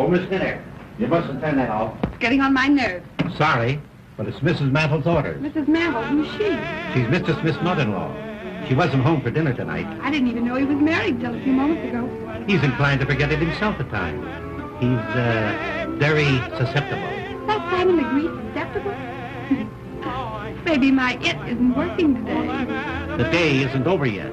Miss Derr, you mustn't turn that off. It's getting on my nerves. Sorry, but it's Mrs. Mantle's orders. Mrs. Mantle, who's she? She's Mr. Smith's mother-in-law. She wasn't home for dinner tonight. I didn't even know he was married till a few moments ago. He's inclined to forget it himself at times. He's very susceptible. That finally agreed susceptible? Maybe my it isn't working today. The day isn't over yet.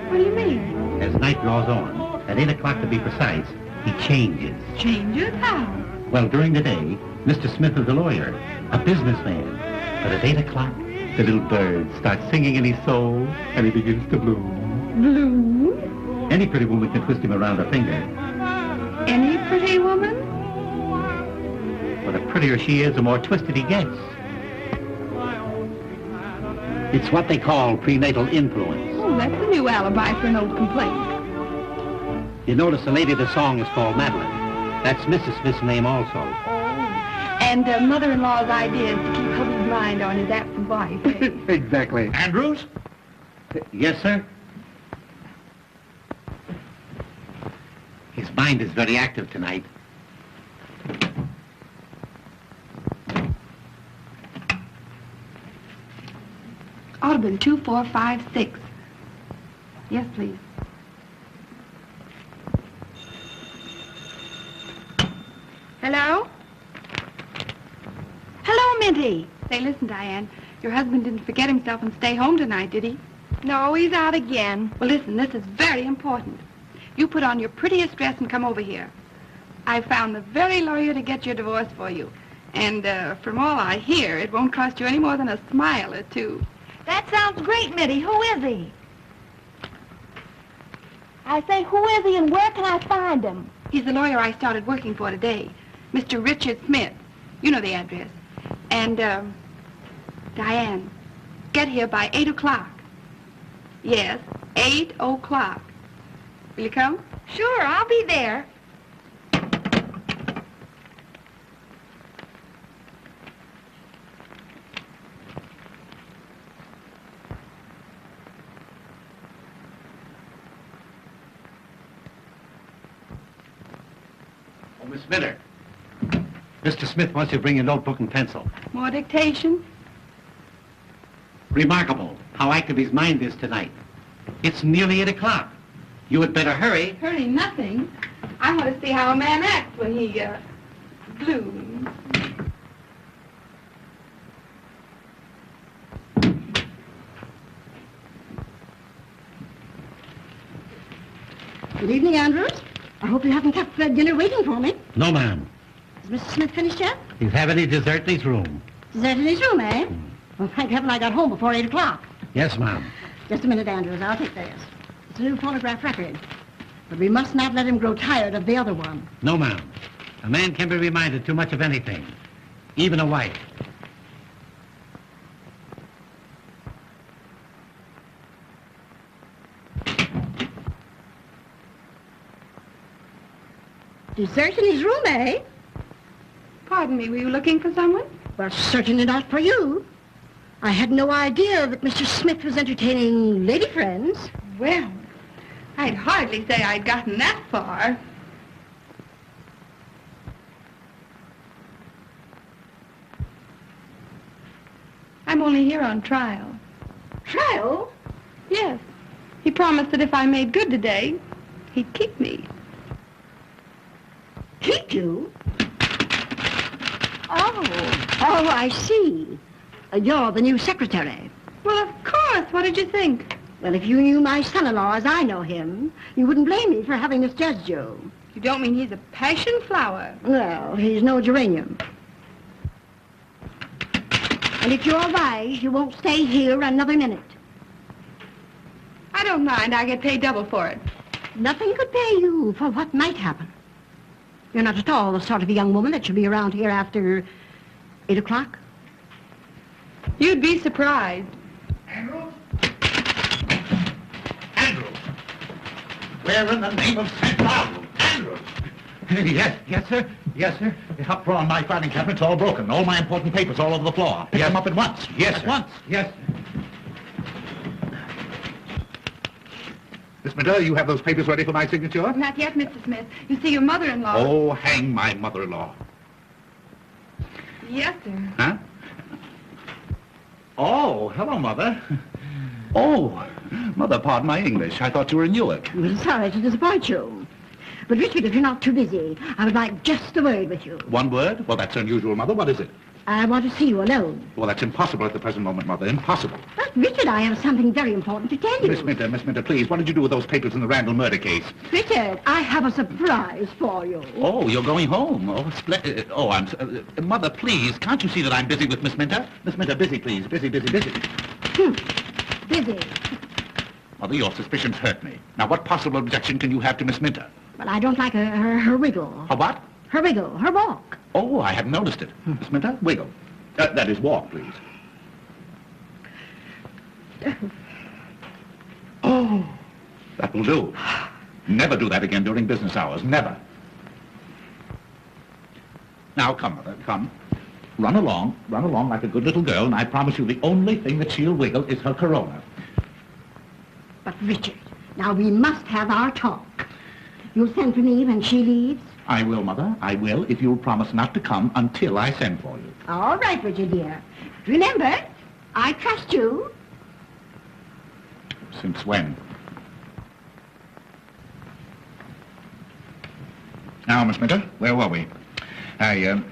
What do you mean? As night draws on, at 8 o'clock to be precise, he changes. Changes? How? Well, during the day, Mr. Smith is a lawyer, a businessman. But at 8 o'clock, the little bird starts singing in his soul, and he begins to bloom. Bloom? Any pretty woman can twist him around her finger. Any pretty woman? But the prettier she is, the more twisted he gets. It's what they call prenatal influence. Oh, that's a new alibi for an old complaint. You notice the lady of the song is called Madeline. That's Mrs. Smith's name also. Oh. And mother-in-law's idea is to keep hubby's mind on his absent wife. Eh? Exactly. Andrews? Yes, sir? His mind is very active tonight. Ought to have been 2, 4, 5, 6. Yes, please. Hello? Hello, Minty. Say, listen, Diane. Your husband didn't forget himself and stay home tonight, did he? No, he's out again. Well, listen, this is very important. You put on your prettiest dress and come over here. I found the very lawyer to get your divorce for you. And from all I hear, it won't cost you any more than a smile or two. That sounds great, Minty. Who is he? I say, who is he and where can I find him? He's the lawyer I started working for today, Mr. Richard Smith. You know the address. And, Diane, get here by 8 o'clock. Yes, 8 o'clock. Will you come? Sure, I'll be there. Oh, Miss Miller. Mr. Smith wants you to bring your notebook and pencil. More dictation? Remarkable how active his mind is tonight. It's nearly 8 o'clock. You had better hurry. Hurry nothing. I want to see how a man acts when he, blooms. Good evening, Andrews. I hope you haven't kept dinner waiting for me. No, ma'am. Is Mr. Smith finished yet? He's having his dessert in his room. Dessert in his room, eh? Well, thank heaven I got home before 8 o'clock. Yes, ma'am. Just a minute, Andrews. I'll take this. It's a new phonograph record. But we must not let him grow tired of the other one. No, ma'am. A man can be reminded too much of anything, even a wife. Dessert in his room, eh? Pardon me, were you looking for someone? Well, certainly not for you. I had no idea that Mr. Smith was entertaining lady friends. Well, I'd hardly say I'd gotten that far. I'm only here on trial. Trial? Yes. He promised that if I made good today, he'd keep me. Keep you? Oh, I see. You're the new secretary. Well, of course. What did you think? Well, if you knew my son-in-law as I know him, you wouldn't blame me for having misjudged you. You don't mean he's a passion flower? No, he's no geranium. And if you're wise, you won't stay here another minute. I don't mind. I get paid double for it. Nothing could pay you for what might happen. You're not at all the sort of a young woman that should be around here after 8 o'clock. You'd be surprised. Andrew? Andrew! Where in the name of St. Paul? Andrew! Yes, sir. Yes, sir. The top drawer on my filing cabinet's all broken. All my important papers all over the floor. Pick them up at once. Yes, At once? Yes. Miss Minter, you have those papers ready for my signature? Not yet, Mr. Smith. You see, your mother-in-law... Oh, hang my mother-in-law. Yes, sir. Huh? Oh, hello, Mother. Oh, Mother, pardon my English. I thought you were in Newark. I'm sorry to disappoint you. But, Richard, if you're not too busy, I would like just a word with you. One word? Well, that's unusual, Mother. What is it? I want to see you alone. Well, that's impossible at the present moment, Mother. Impossible. But, Richard, I have something very important to tell you. Miss Minter, please, what did you do with those papers in the Randall murder case? Richard, I have a surprise for you. Oh, you're going home. Oh, splendid. Mother, please, can't you see that I'm busy with Miss Minter? Miss Minter, busy, please. Busy. Busy. Mother, your suspicions hurt me. Now, what possible objection can you have to Miss Minter? Well, I don't like her wiggle. Her what? Her wiggle, her walk. Oh, I hadn't noticed it. Miss Minter, wiggle. That is, walk, please. Oh, that will do. Never do that again during business hours. Never. Now, come, Mother, come. Run along like a good little girl, and I promise you the only thing that she'll wiggle is her corona. But, Richard, now we must have our talk. You'll send for me when she leaves? I will, Mother. I will, if you'll promise not to come until I send for you. All right, Richard, dear. Remember, I trust you. Since when? Now, Miss Minter, where were we? Oh, yes.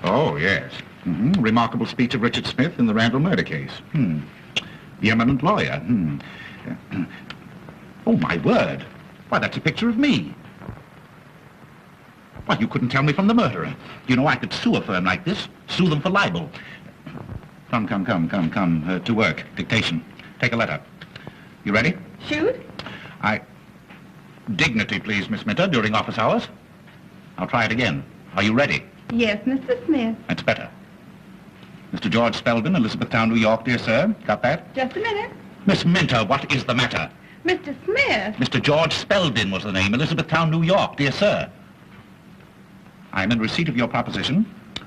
Oh, yes. Remarkable speech of Richard Smith in the Randall murder case. The eminent lawyer. Oh, my word. Why, that's a picture of me. Why, you couldn't tell me from the murderer. You know, I could sue a firm like this, sue them for libel. Come, to work. Dictation. Take a letter. You ready? Shoot? Dignity, please, Miss Minter, during office hours. I'll try it again. Are you ready? Yes, Mr. Smith. That's better. Mr. George Spelvin, Elizabethtown, New York, dear sir. Got that? Just a minute. Miss Minter, what is the matter? Mr. Smith. Mr. George Spelvin was the name, Elizabethtown, New York, dear sir. I'm in receipt of your proposition,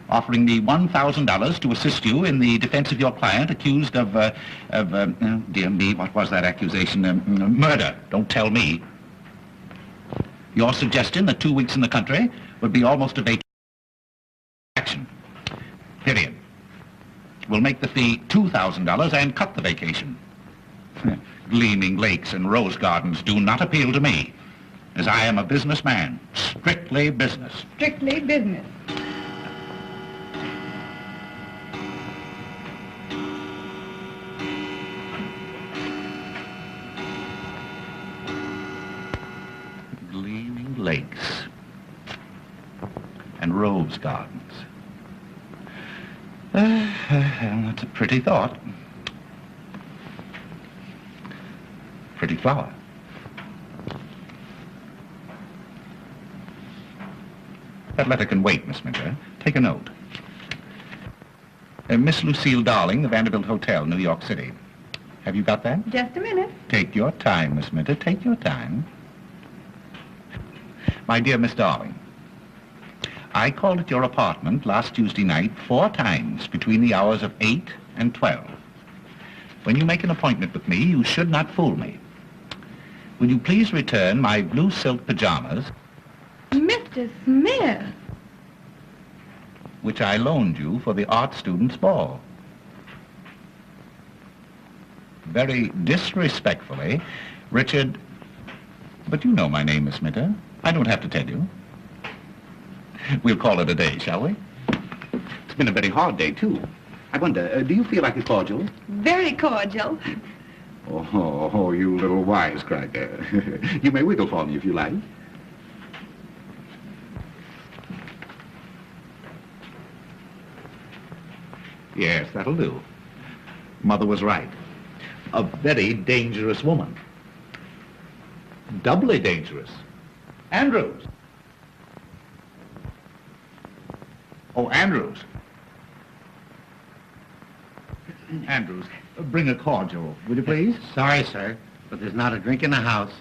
offering me $1,000 to assist you in the defense of your client accused of dear me, what was that accusation? Murder. Don't tell me. Your suggestion that 2 weeks in the country would be almost a vacation. Period. We'll make the fee $2,000 and cut the vacation. Gleaming lakes and rose gardens do not appeal to me, as I am a businessman. Strictly business. Strictly business. Gleaming lakes and rose gardens. That's a pretty thought. Pretty flower. That letter can wait, Miss Minter. Take a note. Miss Lucille Darling, the Vanderbilt Hotel, New York City. Have you got that? Just a minute. Take your time, Miss Minter. Take your time. My dear Miss Darling, I called at your apartment last Tuesday night 4 times between the hours of 8 and 12. When you make an appointment with me, you should not fool me. Will you please return my blue silk pajamas, Mr. Smith. which I loaned you for the art students' ball? Very disrespectfully, Richard... But you know my name, Miss Minter. I don't have to tell you. We'll call it a day, shall we? It's been a very hard day, too. I wonder, do you feel like a cordial? Very cordial. Oh, you little wisecracker. You may wiggle for me if you like. Yes, that'll do. Mother was right. A very dangerous woman. Doubly dangerous. Andrews. Oh, Andrews. Andrews, bring a cordial, will you please? Sorry, sir, but there's not a drink in the house.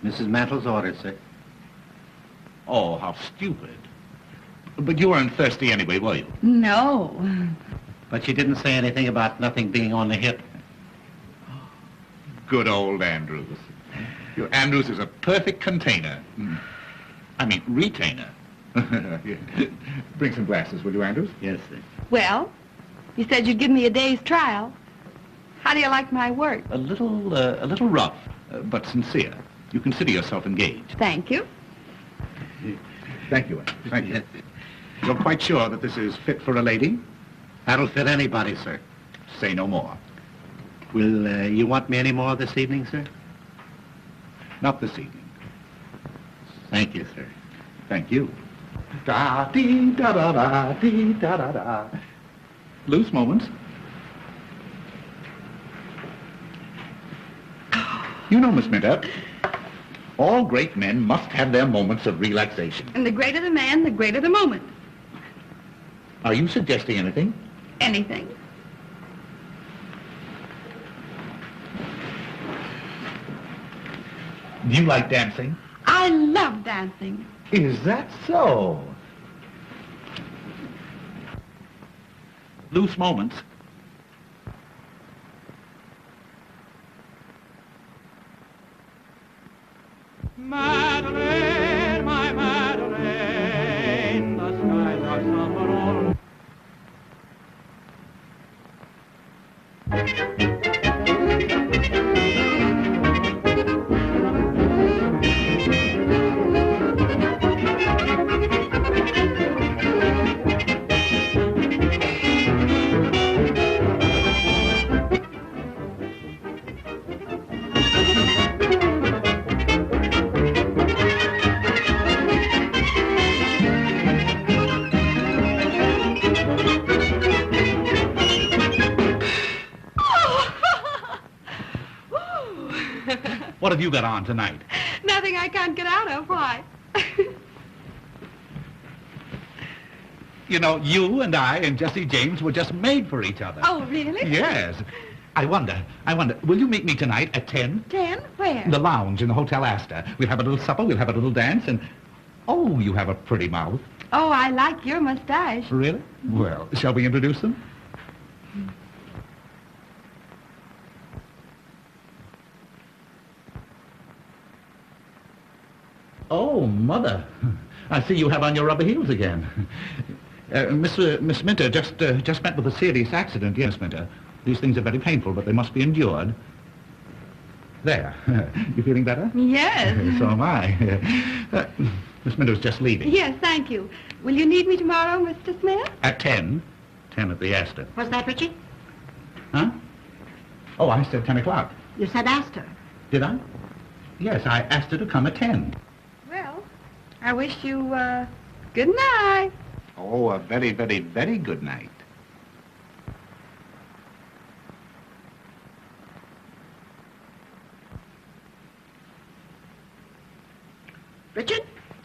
Mrs. Mantle's ordered, sir. Oh, how stupid. But you weren't thirsty anyway, were you? No. But she didn't say anything about nothing being on the hip. Good old Andrews. Your Andrews is a perfect container. I mean, retainer. Bring some glasses, will you, Andrews? Yes, sir. Well, you said you'd give me a day's trial. How do you like my work? A little rough, but sincere. You consider yourself engaged. Thank you. Thank you, Andrews. Thank you. You're quite sure that this is fit for a lady? That'll fit anybody, sir. Say no more. Will you want me any more this evening, sir? Not this evening. Thank you, sir. Thank you. Da-dee-da-da-da-dee-da-da-da. Loose moments. You know, Miss Minter, all great men must have their moments of relaxation. And the greater the man, the greater the moment. Are you suggesting anything? Anything. Do you like dancing? I love dancing. Is that so? Loose moments. Madeline, my Madeline, the skies are somber all. What have you got on tonight? Nothing I can't get out of. Why? You know, you and I and Jesse James were just made for each other. Oh, really? Yes. I wonder, will you meet me tonight at 10? 10? Where? The lounge in the Hotel Astor. We'll have a little supper, we'll have a little dance, and... Oh, you have a pretty mouth. Oh, I like your mustache. Really? Well, shall we introduce them? Oh, Mother. I see you have on your rubber heels again. Miss Minter just met with a serious accident. Yes, Miss Minter. These things are very painful, but they must be endured. There. You feeling better? Yes. So am I. Miss Minter's just leaving. Yes, thank you. Will you need me tomorrow, Mr. Smith? At 10. 10 at the Astor. Was that, Richie? Huh? Oh, I said 10 o'clock. You said Esther. Did I? Yes, I asked her to come at 10. Well, I wish you, good night. Oh, a very, very, very good night. Richard,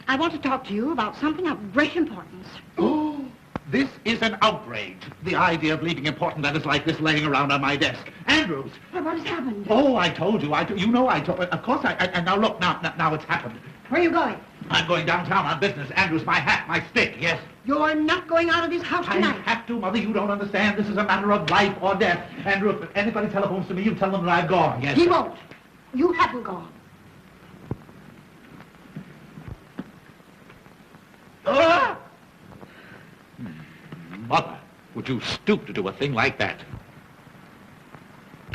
I want to talk to you about something of great importance. Oh, this is an outrage. The idea of leaving important letters like this laying around on my desk. Andrews! Well, what has happened? Oh, I told you. You know I told... Of course and now look, now it's happened. Where are you going? I'm going downtown on business. Andrews, my hat, my stick. Yes. You're not going out of this house tonight. I have to, Mother. You don't understand. This is a matter of life or death. Andrew, if anybody telephones to me, you tell them that I've gone. Yes. He won't. You haven't gone. Ah! Mother, would you stoop to do a thing like that?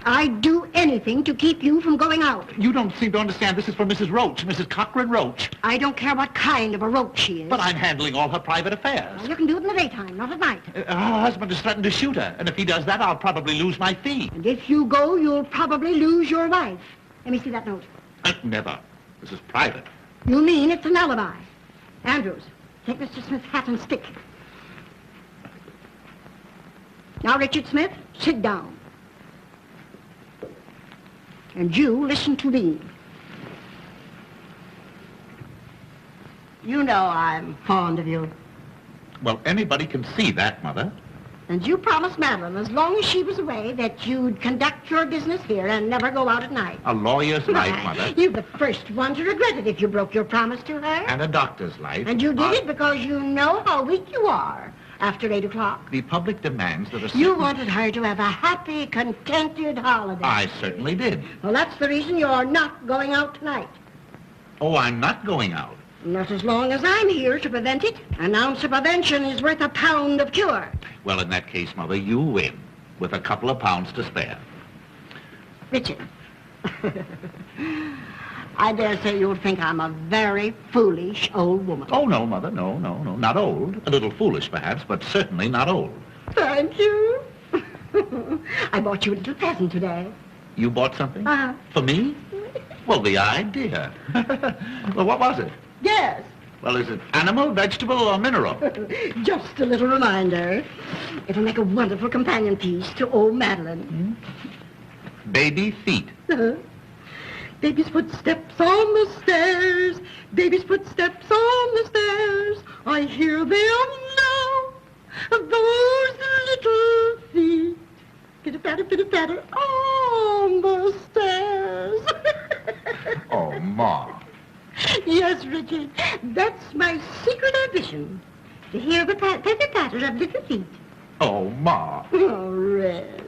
I'd do anything to keep you from going out. You don't seem to understand. This is for Mrs. Roach, Mrs. Cochran Roach. I don't care what kind of a roach she is. But I'm handling all her private affairs. Well, you can do it in the daytime, not at night. Her husband has threatened to shoot her, and if he does that, I'll probably lose my fee. And if you go, you'll probably lose your wife. Let me see that note. Never. This is private. You mean it's an alibi? Andrews, take Mr. Smith's hat and stick. Now, Richard Smith, sit down. And you listen to me. You know I'm fond of you. Well, anybody can see that, Mother. And you promised Madeline, as long as she was away, that you'd conduct your business here and never go out at night. A lawyer's life, Mother. You're the first one to regret it if you broke your promise to her. And a doctor's life. And you did it because you know how weak you are after 8 o'clock. The public demands that a certain... You wanted her to have a happy, contented holiday. I certainly did. Well, that's the reason you're not going out tonight. Oh, I'm not going out. Not as long as I'm here to prevent it. An ounce of prevention is worth a pound of cure. Well, in that case, Mother, you win, with a couple of pounds to spare. Richard, I dare say you'll think I'm a very foolish old woman. Oh, no, Mother, no, not old. A little foolish, perhaps, but certainly not old. Thank you. I bought you a little present today. You bought something? Uh-huh. For me? Well, the idea. Well, what was it? Yes. Well, is it animal, vegetable, or mineral? Just a little reminder. It'll make a wonderful companion piece to old Madeline. Baby feet. Baby's footsteps on the stairs. Baby's footsteps on the stairs. I hear them now. Those little feet. Pitter-patter, pitter-patter on the stairs. Oh, Ma. Yes, Richard. That's my secret ambition. To hear the patter-patter of little feet. Oh, Ma. Oh, Reg.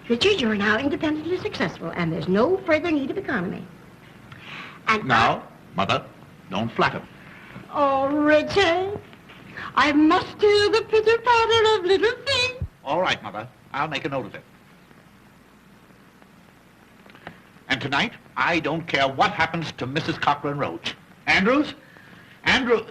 Richard, you're now independently successful, and there's no further need of economy. And Now, Mother, don't flatter. Oh, Richard, I must hear the pitter-patter of little feet. All right, Mother. I'll make a note of it. And tonight, I don't care what happens to Mrs. Cochran Roach. Andrews? Andrew...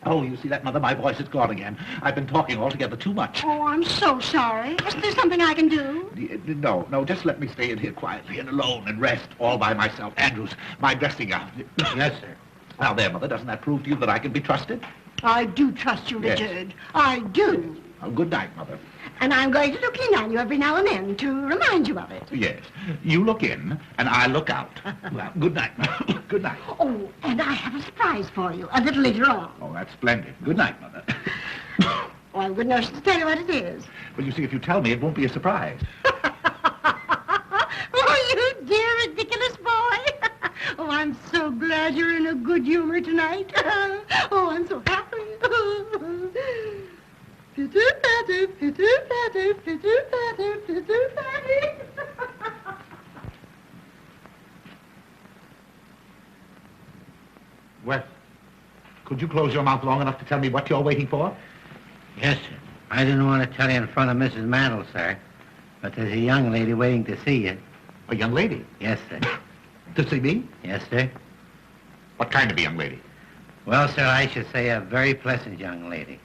Oh, you see that, Mother? My voice is gone again. I've been talking altogether too much. Oh, I'm so sorry. Is there something I can do? No, just let me stay in here quietly and alone and rest all by myself. Andrews, my dressing gown. Yes, sir. Now, there, Mother, doesn't that prove to you that I can be trusted? I do trust you, Yes. Richard. I do. Oh, good night, Mother. And I'm going to look in on you every now and then to remind you of it. Yes. You look in, and I look out. Well, good night. Good night. Oh, and I have a surprise for you a little later on. Oh, that's splendid. Good night, Mother. Oh, I wouldn't know to tell you what it is. Well, you see, if you tell me, it won't be a surprise. Oh, you dear, ridiculous boy. Oh, I'm so glad you're in a good humor tonight. Oh, I'm so happy. Pitter-patter, pitter-patter, pitter-patter, pitter-patter. Well, could you close your mouth long enough to tell me what you're waiting for? Yes, sir. I didn't want to tell you in front of Mrs. Mandel, sir, but there's a young lady waiting to see you. A young lady? Yes, sir. To see me? Yes, sir. What kind of a young lady? Well, sir, I should say a very pleasant young lady.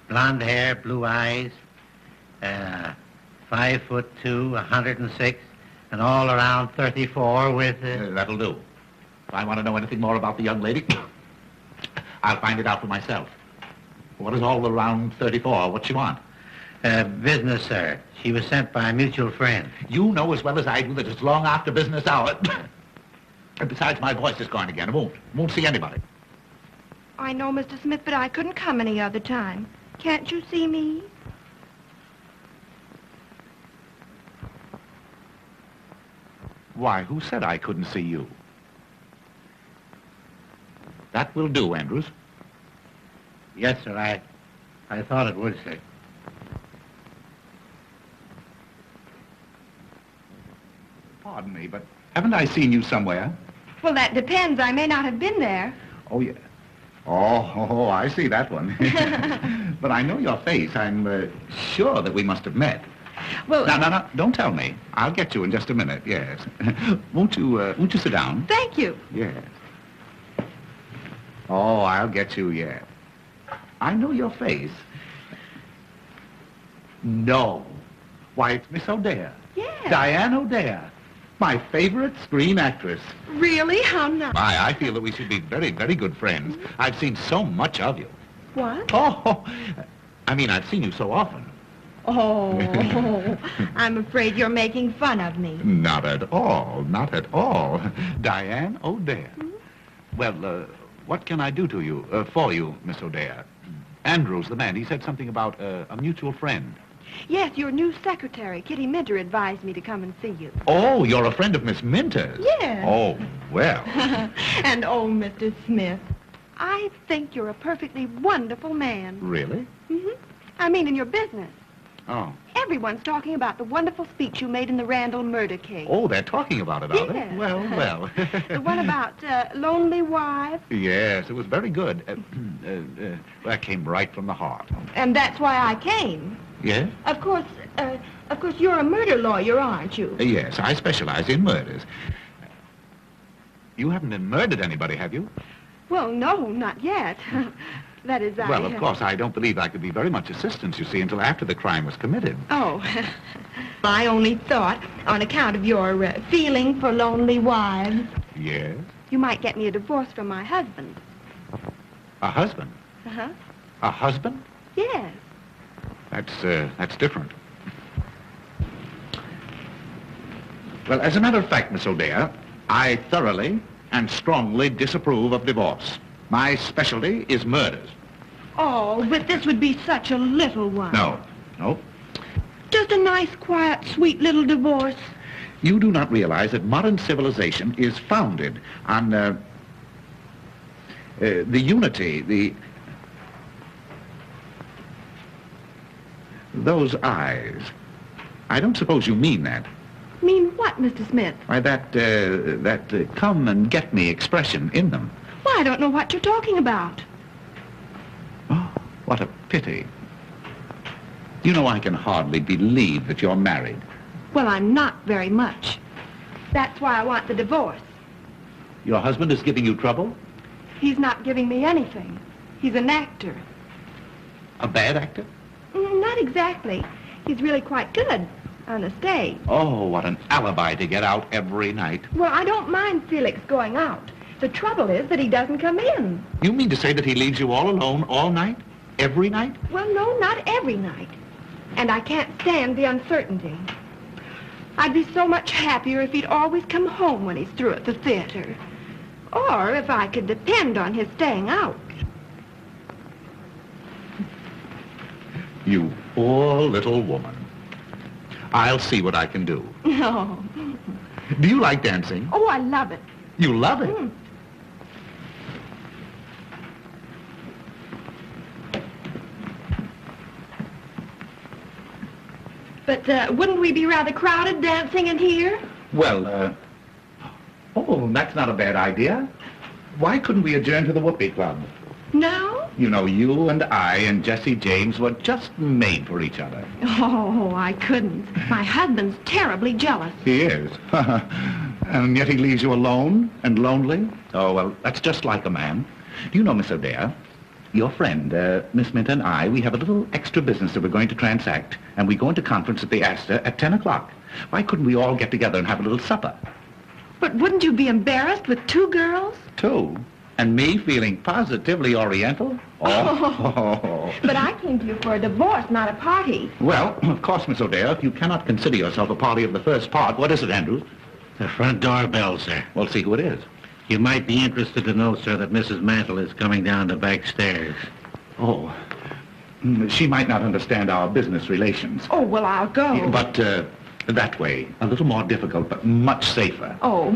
Blonde hair, blue eyes, 5'2", 106, and all around 34 with... That'll do. If I want to know anything more about the young lady, I'll find it out for myself. What is all around 34? What's she want? Business, sir. She was sent by a mutual friend. You know as well as I do that it's long after business hour. And besides, my voice is gone again. I won't see anybody. I know, Mr. Smith, but I couldn't come any other time. Can't you see me? Why, who said I couldn't see you? That will do, Andrews. Yes, sir, I thought it would, sir. Pardon me, but haven't I seen you somewhere? Well, that depends. I may not have been there. Oh, yeah. Oh, I see that one. But I know your face. I'm sure that we must have met. Well... No, don't tell me. I'll get you in just a minute, yes. Won't you sit down? Thank you. Yes. Oh, I'll get you, yeah. I know your face. No. Why, it's Miss O'Dare. Yes. Diane O'Dare. My favorite screen actress. Really? How nice. I feel that we should be very, very good friends. I've seen so much of you. What? Oh, I mean, I've seen you so often. Oh, I'm afraid you're making fun of me. Not at all, not at all. Diane O'Dare. Hmm? Well, what can I do to you, for you, Miss O'Dare? Andrews, the man, he said something about a mutual friend. Yes, your new secretary, Kitty Minter, advised me to come and see you. Oh, you're a friend of Miss Minter's? Yes. Oh, well. And oh, Mr. Smith, I think you're a perfectly wonderful man. Really? Mm-hmm. I mean, in your business. Oh. Everyone's talking about the wonderful speech you made in the Randall murder case. Oh, they're talking about it, are they? Yes. Well. The one about lonely wives. Yes, it was very good. That came right from the heart. And that's why I came. Yes? Of course, you're a murder lawyer, aren't you? Yes, I specialize in murders. You haven't murdered anybody, have you? Well, no, not yet. That is, Well, of course, I don't believe I could be very much assistance, you see, until after the crime was committed. Oh, I only thought, on account of your feeling for lonely wives, Yes? you might get me a divorce from my husband. A husband? Uh-huh. A husband? Yes. That's different. Well, as a matter of fact, Miss O'Dare, I thoroughly and strongly disapprove of divorce. My specialty is murders. Oh, but this would be such a little one. No. Just a nice, quiet, sweet little divorce. You do not realize that modern civilization is founded on the unity, those eyes. I don't suppose you mean that. Mean what, Mr. Smith? Why, that come and get me expression in them. Well, I don't know what you're talking about. Oh, what a pity. You know, I can hardly believe that you're married. Well, I'm not very much. That's why I want the divorce. Your husband is giving you trouble? He's not giving me anything. He's an actor. A bad actor? Not exactly. He's really quite good on the stage. Oh, what an alibi to get out every night. Well, I don't mind Felix going out. The trouble is that he doesn't come in. You mean to say that he leaves you all alone all night? Every night? Well, no, not every night. And I can't stand the uncertainty. I'd be so much happier if he'd always come home when he's through at the theater. Or if I could depend on his staying out. You poor little woman. I'll see what I can do. No. Do you like dancing? Oh, I love it. You love it? Mm. But wouldn't we be rather crowded dancing in here? Well, oh, that's not a bad idea. Why couldn't we adjourn to the Whoopee Club? No? You know, you and I and Jesse James were just made for each other. Oh, I couldn't. My husband's terribly jealous. He is. And yet he leaves you alone and lonely? Oh, well, that's just like a man. Do you know, Miss O'Dare, your friend, Miss Minter and I, we have a little extra business that we're going to transact, and we go into conference at the Esther at 10 o'clock. Why couldn't we all get together and have a little supper? But wouldn't you be embarrassed with two girls? Two? And me feeling positively oriental? Oh. But I came to you for a divorce, not a party. Well, of course, Miss O'Dare, if you cannot consider yourself a party of the first part, what is it, Andrews? The front door bell, sir. Well, see who it is. You might be interested to know, sir, that Mrs. Mantle is coming down the back stairs. Oh, she might not understand our business relations. Oh, well, I'll go. But that way, a little more difficult, but much safer. Oh.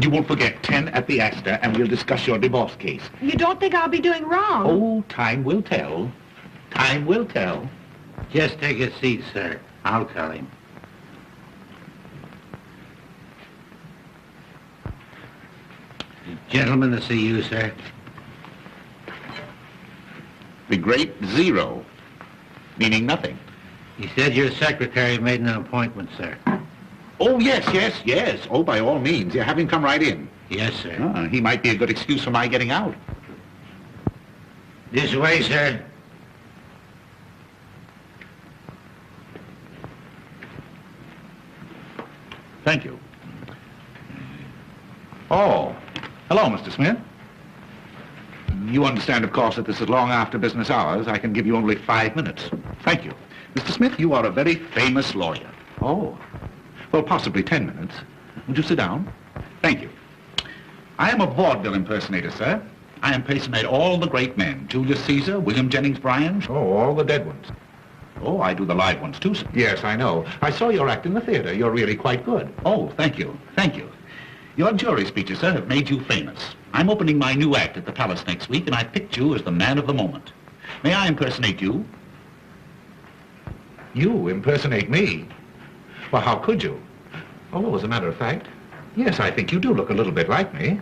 And you won't forget 10 at the Esther, and we'll discuss your divorce case. You don't think I'll be doing wrong? Oh, time will tell. Time will tell. Just take a seat, sir. I'll tell him. Gentlemen to see you, sir. The great zero, meaning nothing. He said your secretary made an appointment, sir. Oh, yes. Oh, by all means. Yeah, have him come right in. Yes, sir. He might be a good excuse for my getting out. This way, sir. Thank you. Oh, hello, Mr. Smith. You understand, of course, that this is long after business hours. I can give you only 5 minutes. Thank you. Mr. Smith, you are a very famous lawyer. Oh. Well, possibly 10 minutes. Would you sit down? Thank you. I am a vaudeville impersonator, sir. I impersonate all the great men. Julius Caesar, William Jennings Bryan. Oh, all the dead ones. Oh, I do the live ones, too, sir. Yes, I know. I saw your act in the theater. You're really quite good. Oh, thank you. Thank you. Your jury speeches, sir, have made you famous. I'm opening my new act at the Palace next week, and I picked you as the man of the moment. May I impersonate you? You impersonate me? Well, how could you? Oh, as a matter of fact, yes, I think you do look a little bit like me.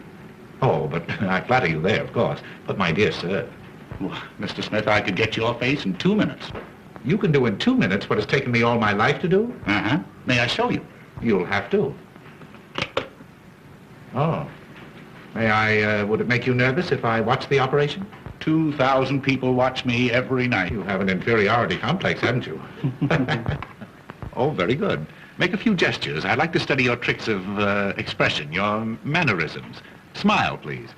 Oh, but I flatter you there, of course. But, my dear sir, Mr. Smith, I could get your face in 2 minutes. You can do in 2 minutes what has taken me all my life to do? Uh-huh. May I show you? You'll have to. Oh. May I, would it make you nervous if I watched the operation? 2,000 people watch me every night. You have an inferiority complex, haven't you? Oh, very good. Make a few gestures. I'd like to study your tricks of expression, your mannerisms. Smile, please.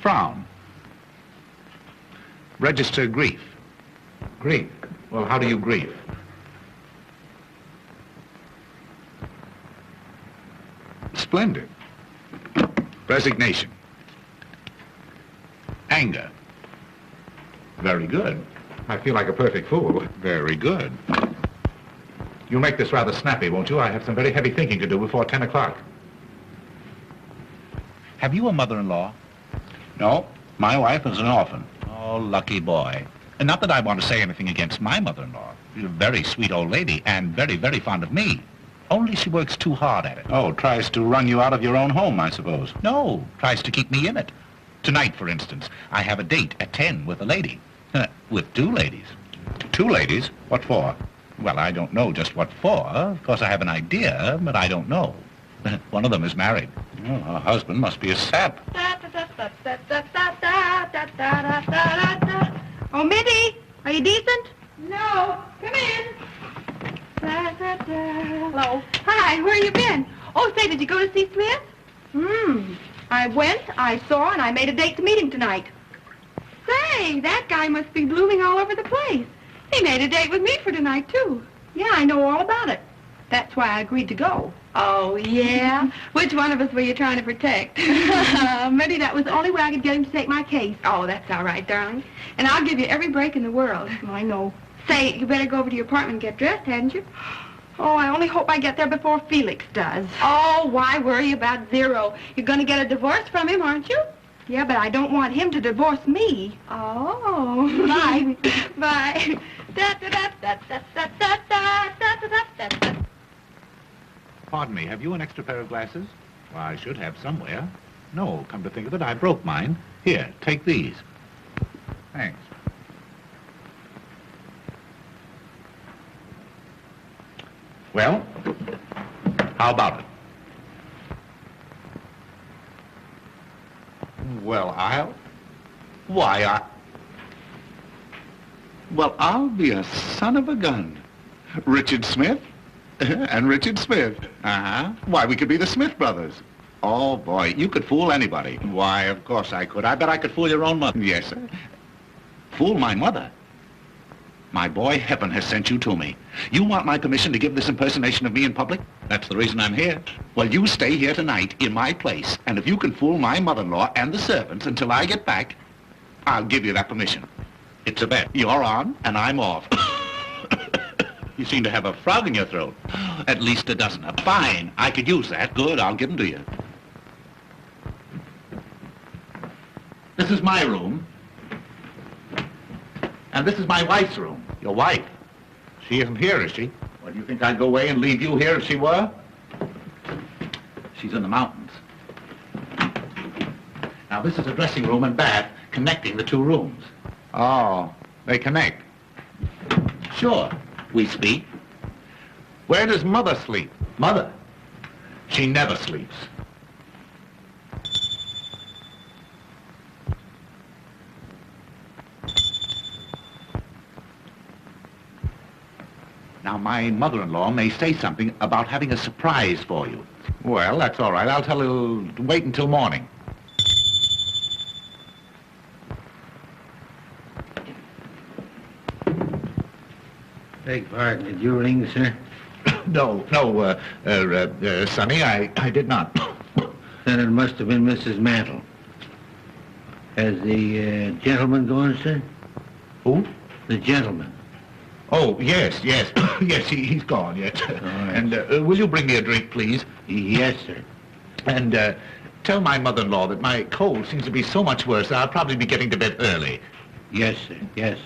Frown. Register grief. Grief? Well, how do you grieve? Splendid. Resignation. Anger. Very good. I feel like a perfect fool. Very good. You'll make this rather snappy, won't you? I have some very heavy thinking to do before 10 o'clock. Have you a mother-in-law? No. My wife is an orphan. Oh, lucky boy. And not that I want to say anything against my mother-in-law. She's a very sweet old lady and very, very fond of me. Only she works too hard at it. Oh, tries to run you out of your own home, I suppose. No, tries to keep me in it. Tonight, for instance, I have a date at 10 with a lady. With 2 ladies. 2 ladies? What for? Well, I don't know just what for. Of course, I have an idea, but I don't know. One of them is married. Oh, her husband must be a sap. Oh, Minty, are you decent? No. Come in. Hello. Hi, where you been? Oh, say, did you go to see Smith? I went, I saw, and I made a date to meet him tonight. Say, that guy must be blooming all over the place. He made a date with me for tonight, too. Yeah, I know all about it. That's why I agreed to go. Oh, yeah? Which one of us were you trying to protect? Maybe that was the only way I could get him to take my case. Oh, that's all right, darling. And I'll give you every break in the world. I know. Say, you better go over to your apartment and get dressed, hadn't you? Oh, I only hope I get there before Felix does. Oh, why worry about Zero? You're going to get a divorce from him, aren't you? Yeah, but I don't want him to divorce me. Oh. Bye. Bye. Pardon me, have you an extra pair of glasses? Well, I should have somewhere. No, come to think of it, I broke mine. Here, take these. Thanks. Well, how about it? Well, I'll be a son of a gun. Richard Smith and Richard Smith. Uh-huh. Why, we could be the Smith brothers. Oh, boy, you could fool anybody. Why, of course I could. I bet I could fool your own mother. Yes, sir. Fool my mother? My boy, heaven has sent you to me. You want my permission to give this impersonation of me in public? That's the reason I'm here. Well, you stay here tonight in my place, and if you can fool my mother-in-law and the servants until I get back, I'll give you that permission. It's a bet. You're on, and I'm off. You seem to have a frog in your throat. At least a dozen. Fine. I could use that. Good, I'll give them to you. This is my room. And this is my wife's room. Your wife? She isn't here, is she? Well, do you think I'd go away and leave you here if she were? She's in the mountains. Now, this is a dressing room and bath connecting the two rooms. Oh, they connect? Sure. We speak. Where does Mother sleep? Mother? She never sleeps. Now, my mother-in-law may say something about having a surprise for you. Well, that's all right. I'll tell her to wait until morning. Beg pardon, did you ring, sir? No, Sonny, I did not. Then it must have been Mrs. Mantle. Has the gentleman gone, sir? Who? The gentleman. Oh, yes. Yes, he's gone, yes. All right. And will you bring me a drink, please? Yes, sir. And tell my mother-in-law that my cold seems to be so much worse, I'll probably be getting to bed early. Yes, sir. Yes.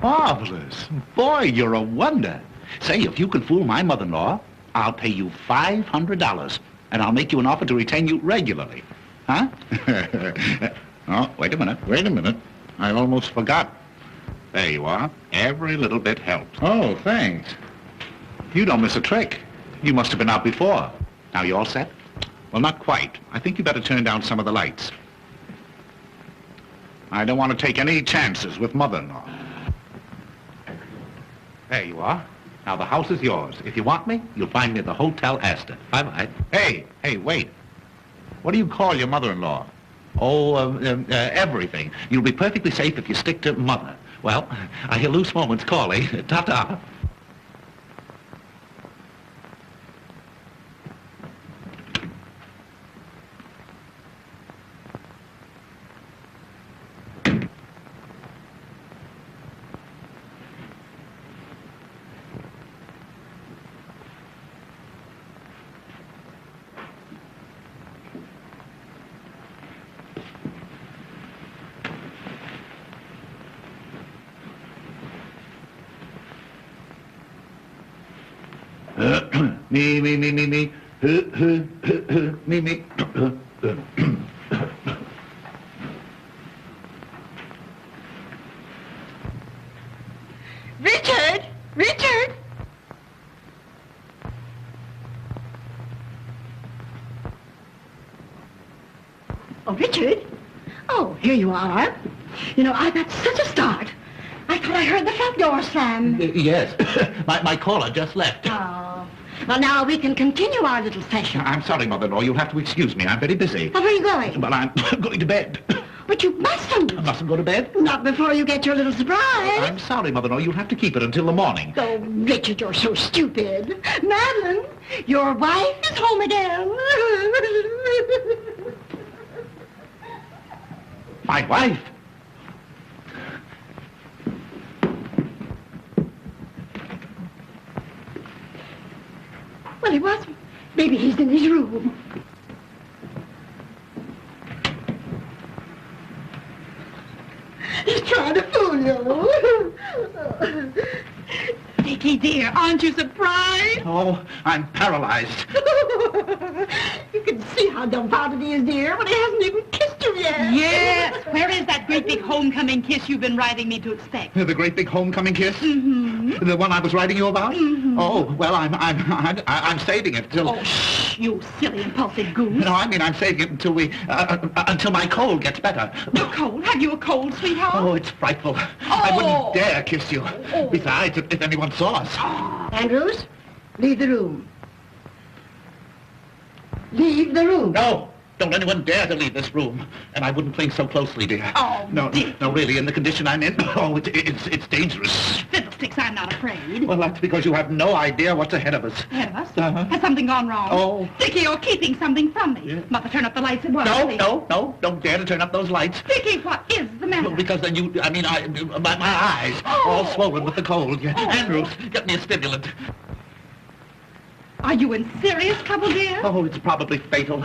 Marvelous. Boy, you're a wonder. Say, if you can fool my mother-in-law, I'll pay you $500, and I'll make you an offer to retain you regularly. Huh? Oh, wait a minute. I almost forgot. There you are. Every little bit helps. Oh, thanks. You don't miss a trick. You must have been out before. Now, you all set? Well, not quite. I think you better turn down some of the lights. I don't want to take any chances with mother-in-law. There you are. Now, the house is yours. If you want me, you'll find me at the Hotel Esther. Bye-bye. Hey, wait. What do you call your mother-in-law? Oh, everything. You'll be perfectly safe if you stick to Mother. Well, I hear loose moments calling. Ta-ta. Me. Me. Richard! Oh, Richard? Oh, here you are. You know, I got such a start. I thought I heard the front door slam. Yes. my caller just left. Oh. Well, now we can continue our little session. I'm sorry, Mother-in-law. You'll have to excuse me. I'm very busy. Well, where are you going? Well, I'm going to bed. But you mustn't. I mustn't go to bed? Not before you get your little surprise. I'm sorry, Mother-in-law. You'll have to keep it until the morning. Oh, Richard, you're so stupid. Madeline, your wife is home again. My wife? Well, he wasn't. Maybe he's in his room. He's trying to fool you. Dickie, dear, aren't you surprised? Oh, I'm paralyzed. You can see how dumbfounded he is, dear, but he hasn't even kissed you yet. Yes. Where is that great big homecoming kiss you've been writing me to expect? The great big homecoming kiss? Mm-hmm. The one I was writing you about? Mm-hmm. Oh, well, I'm saving it till... Oh, shh, you silly, impulsive goose. No, I mean, I'm saving it until until my cold gets better. Your cold? Have you a cold, sweetheart? Oh, it's frightful. I wouldn't dare kiss you. Oh. Besides, if anyone saw us. Andrews, leave the room. Leave the room. No, don't anyone dare to leave this room. And I wouldn't cling so closely, dear. Oh, no, Dick. no, really, in the condition I'm in, oh, it's dangerous. Fiddlesticks. chopsticks. I'm not afraid. Well, that's because you have no idea what's ahead of us. Ahead of us? Uh-huh. Has something gone wrong? Oh. Dickie, you're keeping something from me. Yeah. Mother, turn up the lights at once. No, don't dare to turn up those lights. Dickie, what is the matter? Well, because then my eyes, all swollen with the cold. Yeah. And Ruth, get me a stimulant. Are you in serious trouble, dear? Oh, it's probably fatal.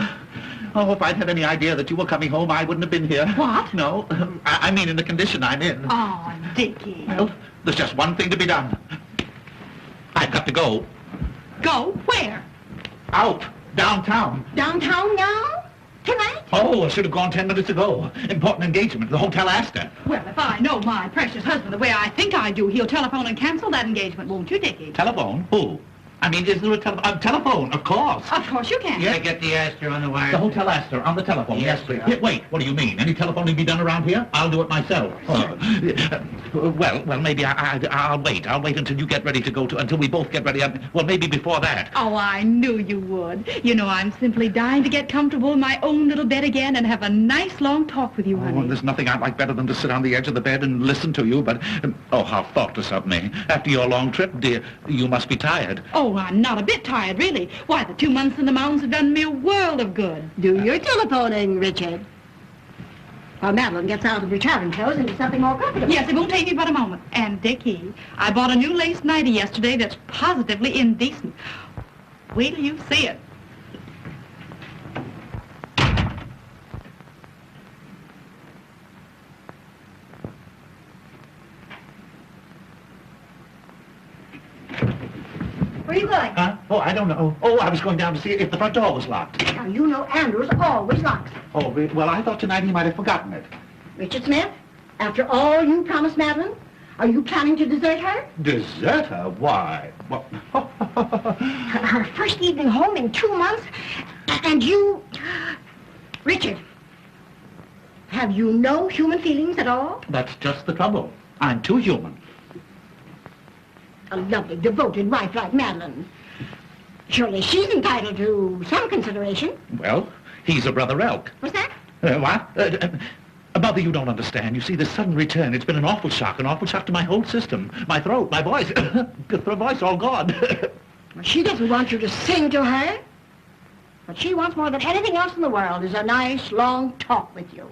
Oh, if I'd had any idea that you were coming home, I wouldn't have been here. What? No, I mean in the condition I'm in. Oh, Dickie. Well, there's just one thing to be done. I've got to go. Go where? Out, downtown. Downtown now? Tonight? Oh, I should have gone 10 minutes ago. Important engagement, the Hotel Esther. Well, if I know my precious husband the way I think I do, he'll telephone and cancel that engagement, won't you, Dickie? Telephone? Who? I mean, is there a telephone? Of course. Of course you can. Yeah. Get the Esther on the wire. The Hotel Esther, on the telephone. Yes, please. sir. Wait, what do you mean? Any telephoning be done around here? I'll do it myself. Well, maybe I'll wait. I'll wait until you get ready to go to, until we both get ready. Well, maybe before that. Oh, I knew you would. You know, I'm simply dying to get comfortable in my own little bed again and have a nice long talk with you, Oh, honey. and there's nothing I'd like better than to sit on the edge of the bed and listen to you, but, oh, how thoughtless of me. After your long trip, dear, you must be tired. Oh, I'm not a bit tired, really. Why, the 2 months in the mountains have done me a world of good. Do your telephoning, Richard. While Madeline gets out of her traveling clothes into something more comfortable. Yes, it won't take me but a moment. And, Dickie, I bought a new lace nightie yesterday that's positively indecent. Wait till you see it. Where are you going? Huh? Oh, I don't know. Oh, I was going down to see if the front door was locked. Now, you know Andrews always locks it. Oh, well, I thought tonight he might have forgotten it. Richard Smith, after all you promised Madeline, are you planning to desert her? Desert her? Why? What? Her first evening home in 2 months, and you... Richard, have you no human feelings at all? That's just the trouble. I'm too human. A lovely, devoted wife like Madeline. Surely she's entitled to some consideration. Well, he's a brother elk. What's that? What? Mother, you don't understand. You see, this sudden return, it's been an awful shock to my whole system. My throat, my voice, the voice all gone. Well, she doesn't want you to sing to her. What she wants more than anything else in the world is a nice, long talk with you.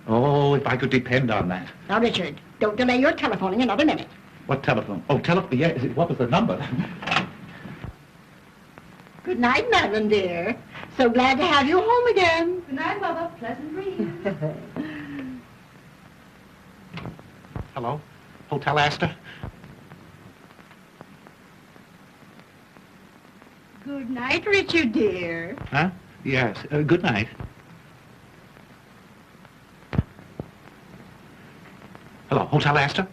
Oh, if I could depend on that. Now, Richard, don't delay your telephoning another minute. What telephone? Oh, telephone, yeah, what was the number? Good night, Madeline, dear. So glad to have you home again. Good night, Mother. Pleasant dreams. Hello? Hotel Esther? Good night, Richard, dear. Huh? Yes, good night. Hello, Hotel Esther?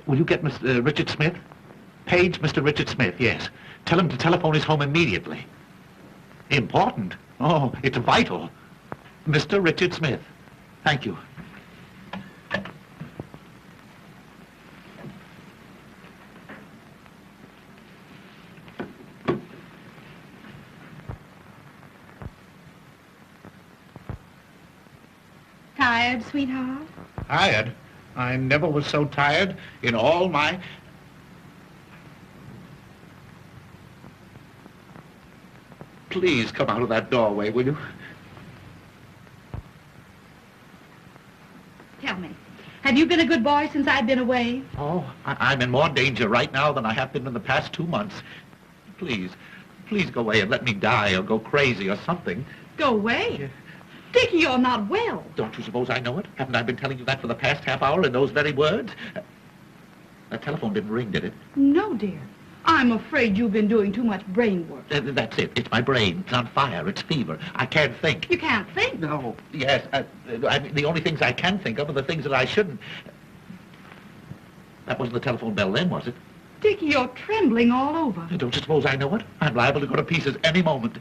Will you get Mr. Richard Smith? Page Mr. Richard Smith, yes. Tell him to telephone his home immediately. Important? Oh, it's vital. Mr. Richard Smith. Thank you. Tired, sweetheart? Tired? I never was so tired in all my... Please come out of that doorway, will you? Tell me, have you been a good boy since I've been away? Oh, I'm in more danger right now than I have been in the past 2 months. Please go away and let me die or go crazy or something. Go away? Dickie, you're not well. Don't you suppose I know it? Haven't I been telling you that for the past half hour in those very words? That telephone didn't ring, did it? No, dear. I'm afraid you've been doing too much brain work. That's it. It's my brain. It's on fire. It's fever. I can't think. You can't think. No. Yes. I mean, the only things I can think of are the things that I shouldn't. That wasn't the telephone bell then, was it? Dickie, you're trembling all over. Don't you suppose I know it? I'm liable to go to pieces any moment.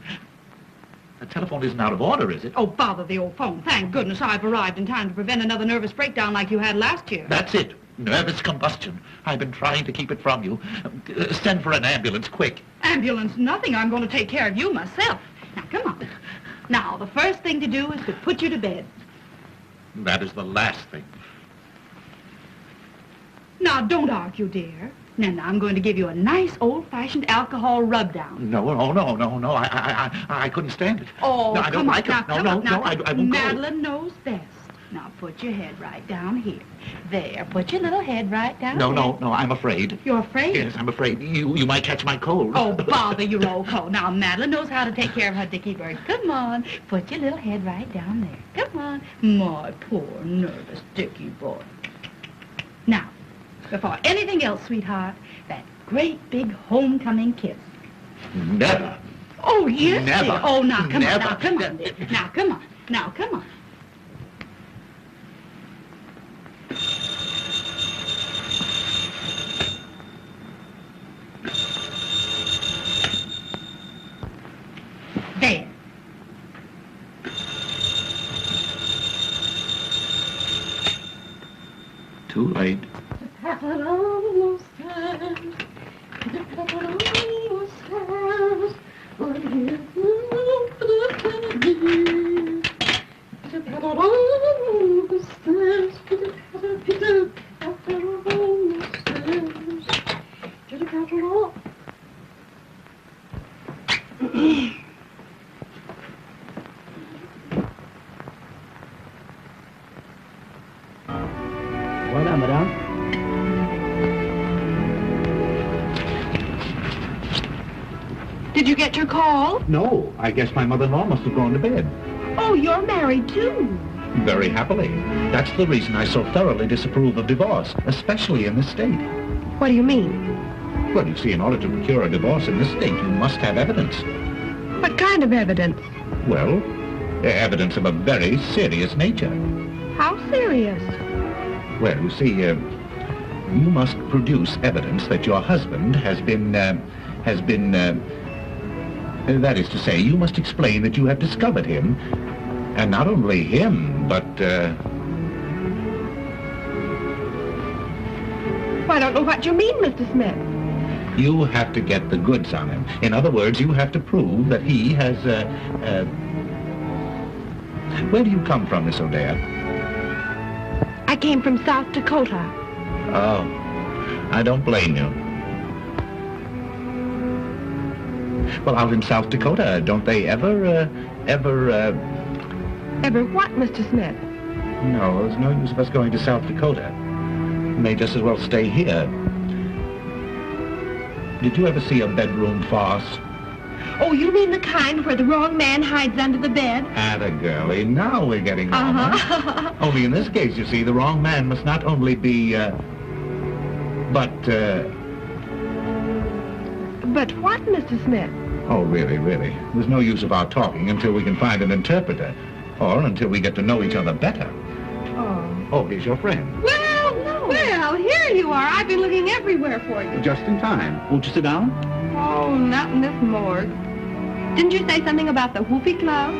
The telephone isn't out of order, is it? Oh, bother the old phone. Thank goodness I've arrived in time to prevent another nervous breakdown like you had last year. That's it. Nervous combustion. I've been trying to keep it from you. Send for an ambulance, quick. Ambulance, nothing. I'm going to take care of you myself. Now, come on. Now, the first thing to do is to put you to bed. That is the last thing. Now, don't argue, dear. Now, I'm going to give you a nice old-fashioned alcohol rub-down. No. I couldn't stand it. Oh, no, I don't like it. Now, No, I won't Madeline knows best. Now, put your head right down here. There, put your little head right down go. there. No, I'm afraid. You're afraid? Yes, I'm afraid. You might catch my cold. Oh, bother your old coat. Now, Madeline knows how to take care of her Dickie bird. Come on, put your little head right down there. Come on. My poor, nervous Dickie boy. Now, before anything else, sweetheart, that great big homecoming kiss. Never. Oh, yes, Never. dear. Oh, now, come Never. on, now, come on, dear. Now, come on. Now, come on. There. Too late. Voilà, madame. Did you get your call? No, I guess my mother-in-law must have gone to bed. Oh, you're married, too. Very happily. That's the reason I so thoroughly disapprove of divorce, especially in this state. What do you mean? Well, you see, in order to procure a divorce in this state, you must have evidence. What kind of evidence? Well, evidence of a very serious nature. How serious? Well, you see, you must produce evidence that your husband has been, that is to say, you must explain that you have discovered him, and not only him, but, I don't know what you mean, Mr. Smith. you have to get the goods on him. In other words, you have to prove that he has, where do you come from, Miss O'Dea? I came from South Dakota. Oh, I don't blame you. Well, out in South Dakota, don't they ever Ever what, Mr. Smith? No, there's no use of us going to South Dakota. We may just as well stay here. Did you ever see a bedroom farce? Oh, you mean the kind where the wrong man hides under the bed? Atta girlie, now we're getting normal. Only in this case, you see, the wrong man must not only be, But what, Mr. Smith? Oh, really. There's no use of our talking until we can find an interpreter, or until we get to know each other better. Oh, here's your friend. Well, here you are. I've been looking everywhere for you. Just in time. Won't you sit down? Oh, not in this morgue. Didn't you say something about the whoopee club?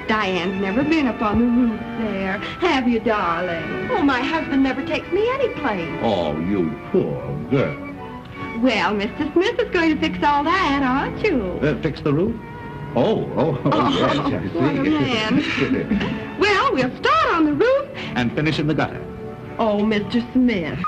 Diane's never been up on the roof there. Have you, darling? Oh, my husband never takes me any place. Oh, you poor girl. Well, Mr. Smith is going to fix all that, aren't you? Fix the roof? Oh, yes, I see. What a man. Well, we'll start on the roof. And finish in the gutter. Oh, Mr. Smith.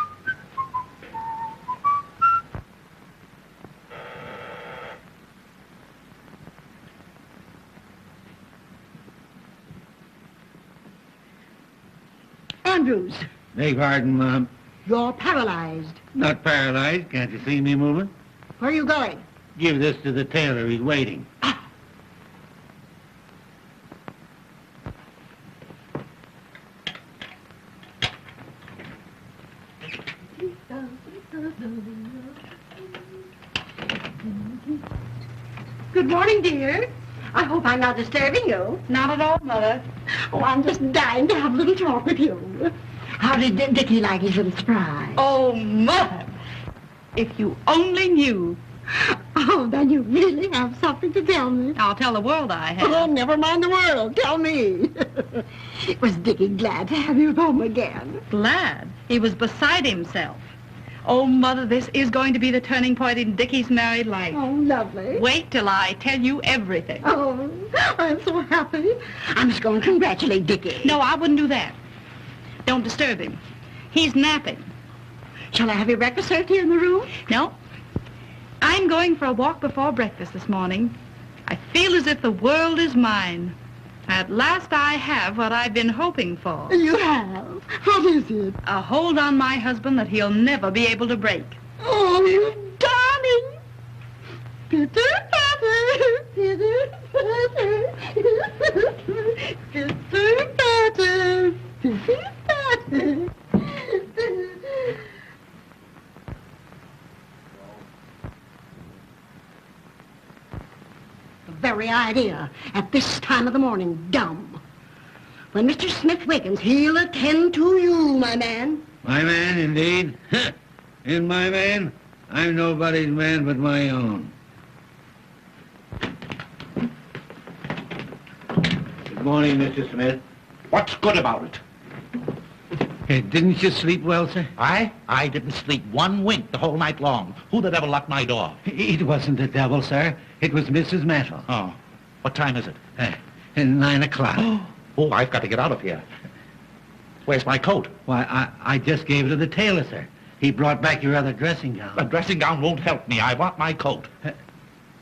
Andrews, Beg pardon, Mom. you're paralyzed. Not paralyzed. Can't you see me moving? Where are you going? Give this to the tailor. He's waiting. Good morning, dear. I hope I'm not disturbing you. Not at all, Mother. Oh, I'm just dying to have a little talk with you. How did Dickie like his little surprise? Oh, Mother. If you only knew. Oh, then you really have something to tell me. I'll tell the world I have. Oh, never mind the world. Tell me. Was Dickie glad to have you home again? Glad. He was beside himself. Oh, Mother, this is going to be the turning point in Dickie's married life. Oh, lovely. Wait till I tell you everything. Oh, I'm so happy. I must go and congratulate Dickie. No, I wouldn't do that. Don't disturb him. He's napping. Shall I have your breakfast served here in the room? No. I'm going for a walk before breakfast this morning. I feel as if the world is mine. At last I have what I've been hoping for. You have? What is it? A hold on my husband that he'll never be able to break. Oh, you darling. Pitter patter, pitter patter, pitter patter, pitter patter. The very idea at this time of the morning, dumb. When Mr. Smith wakens, he'll attend to you, my man. My man, indeed. In my man, I'm nobody's man but my own. Good morning, Mr. Smith. What's good about it? Hey, didn't you sleep well, sir? I didn't sleep one wink the whole night long. Who the devil locked my door? It wasn't the devil, sir. It was Mrs. Mantle. Oh, what time is it? 9 o'clock. Oh, I've got to get out of here. Where's my coat? Why, I just gave it to the tailor, sir. He brought back your other dressing gown. A dressing gown won't help me. I want my coat.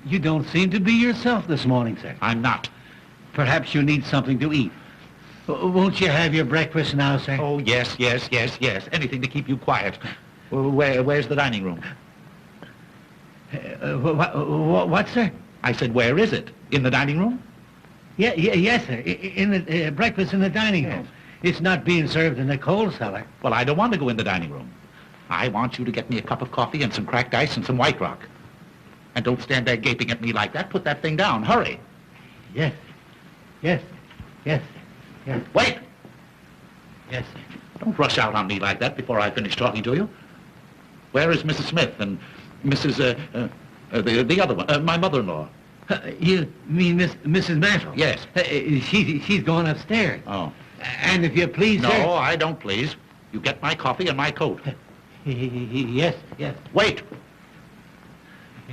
You don't seem to be yourself this morning, sir. I'm not. Perhaps you need something to eat. Won't you have your breakfast now, sir? Oh, yes. Anything to keep you quiet. Where's the dining room? What, sir? I said, where is it? In the dining room? Yes, sir. In the breakfast in the dining room. It's not being served in the coal cellar. Well, I don't want to go in the dining room. I want you to get me a cup of coffee and some cracked ice and some White Rock. And don't stand there gaping at me like that. Put that thing down. Hurry. Yes. Wait! Yes, sir. Don't rush out on me like that before I finish talking to you. Where is Mrs. Smith and Mrs. The other one, my mother-in-law? You mean Mrs. Mantle? Yes. She's going upstairs. Oh. And if you please, No, sir... I don't please. You get my coffee and my coat. Yes. Wait!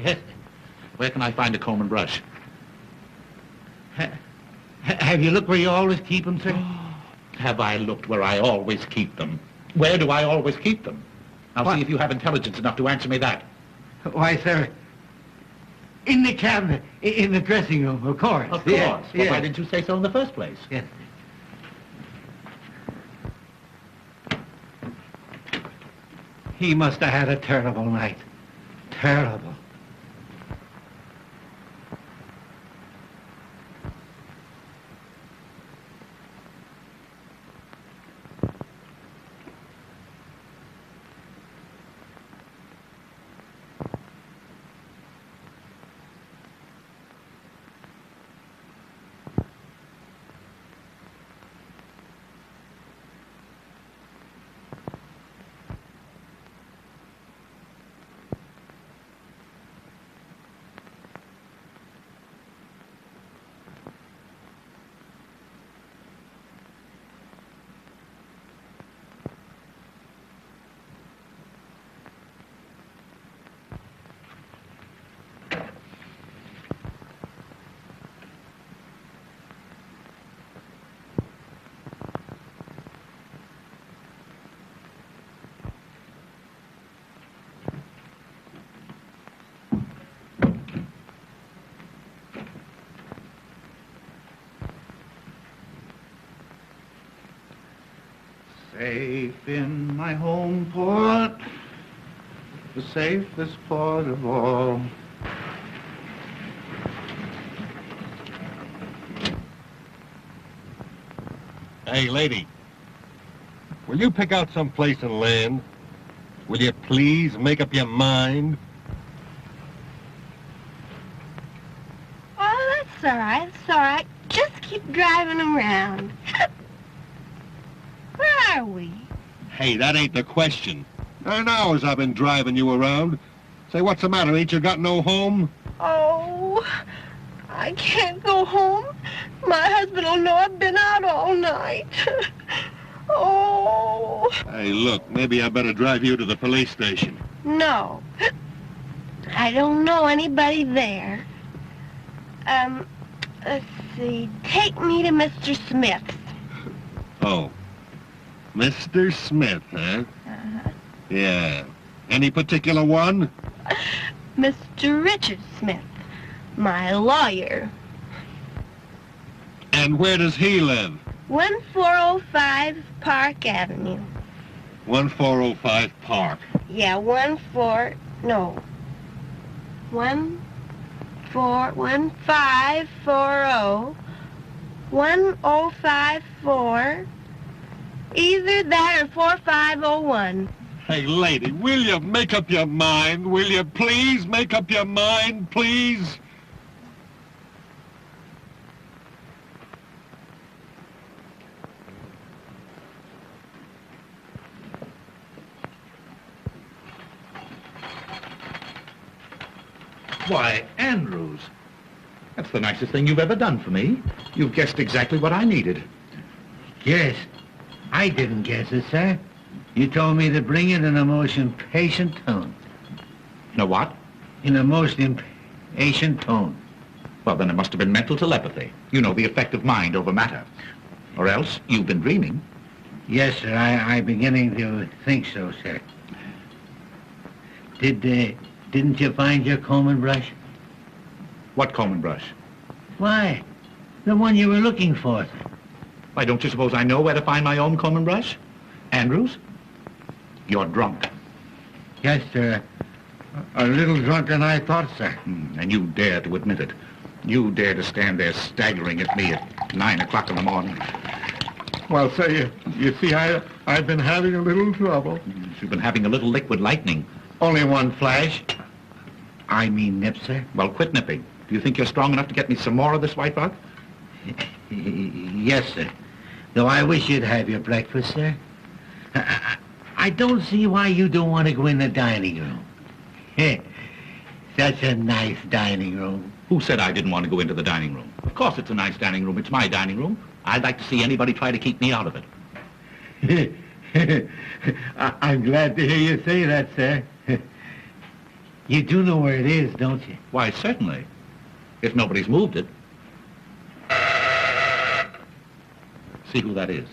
Yes. Where can I find a comb and brush? Have you looked where you always keep them, sir? Have I looked where I always keep them? Where do I always keep them? Now see if you have intelligence enough to answer me that. Why, sir, in the cabinet, in the dressing room, of course. Of course. Well, why didn't you say so in the first place? Yes. He must have had a terrible night. Terrible. Safe in my home port, the safest port of all. Hey, lady, will you pick out some place and land? Will you please make up your mind? Oh, that's all right. It's all right. Just keep driving around. Where are we? Hey, that ain't the question. 9 hours I've been driving you around. Say, what's the matter? Ain't you got no home? Oh, I can't go home. My husband will know I've been out all night. Oh. Hey, look, maybe I better drive you to the police station. No. I don't know anybody there. Let's see. Take me to Mr. Smith's. Oh. Mr. Smith, huh? Uh-huh. Yeah. Any particular one? Mr. Richard Smith, my lawyer. And where does he live? 1405 Park Avenue. 1405 Park. Yeah, 1540. 1054. Either that or 4501. Hey, lady, will you make up your mind? Will you please make up your mind, please? Why, Andrews, that's the nicest thing you've ever done for me. You've guessed exactly what I needed. Yes. I didn't guess it, sir. You told me to bring it in a most impatient tone. Know what? In a most impatient tone. Well, then it must have been mental telepathy. You know, the effect of mind over matter. Or else you've been dreaming. Yes, sir. I'm beginning to think so, sir. Didn't you find your comb and brush? What comb and brush? Why, the one you were looking for, sir. Why, don't you suppose I know where to find my own comb and brush? Andrews, you're drunk. Yes, sir. A little drunker than I thought, sir. And you dare to admit it. You dare to stand there staggering at me at 9 o'clock in the morning. Well, sir, you see, I've been having a little trouble. You've been having a little liquid lightning. Only one flash. I mean nip, sir. Well, quit nipping. Do you think you're strong enough to get me some more of this white rock? Yes, sir. Though I wish you'd have your breakfast, sir. I don't see why you don't want to go in the dining room. Such a nice dining room. Who said I didn't want to go into the dining room? Of course it's a nice dining room. It's my dining room. I'd like to see anybody try to keep me out of it. I'm glad to hear you say that, sir. You do know where it is, don't you? Why, certainly. If nobody's moved it. See who that is.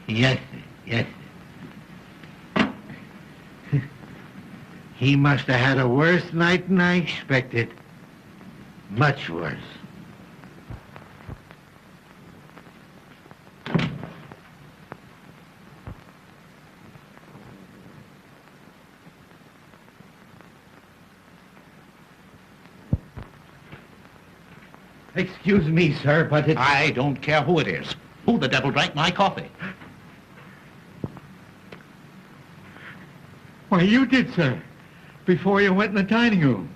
Yes, sir. Yes, sir. He must have had a worse night than I expected. Much worse. Excuse me, sir, but it's... I don't care who it is. Who the devil drank my coffee? Why, you did, sir. Before you went in the dining room.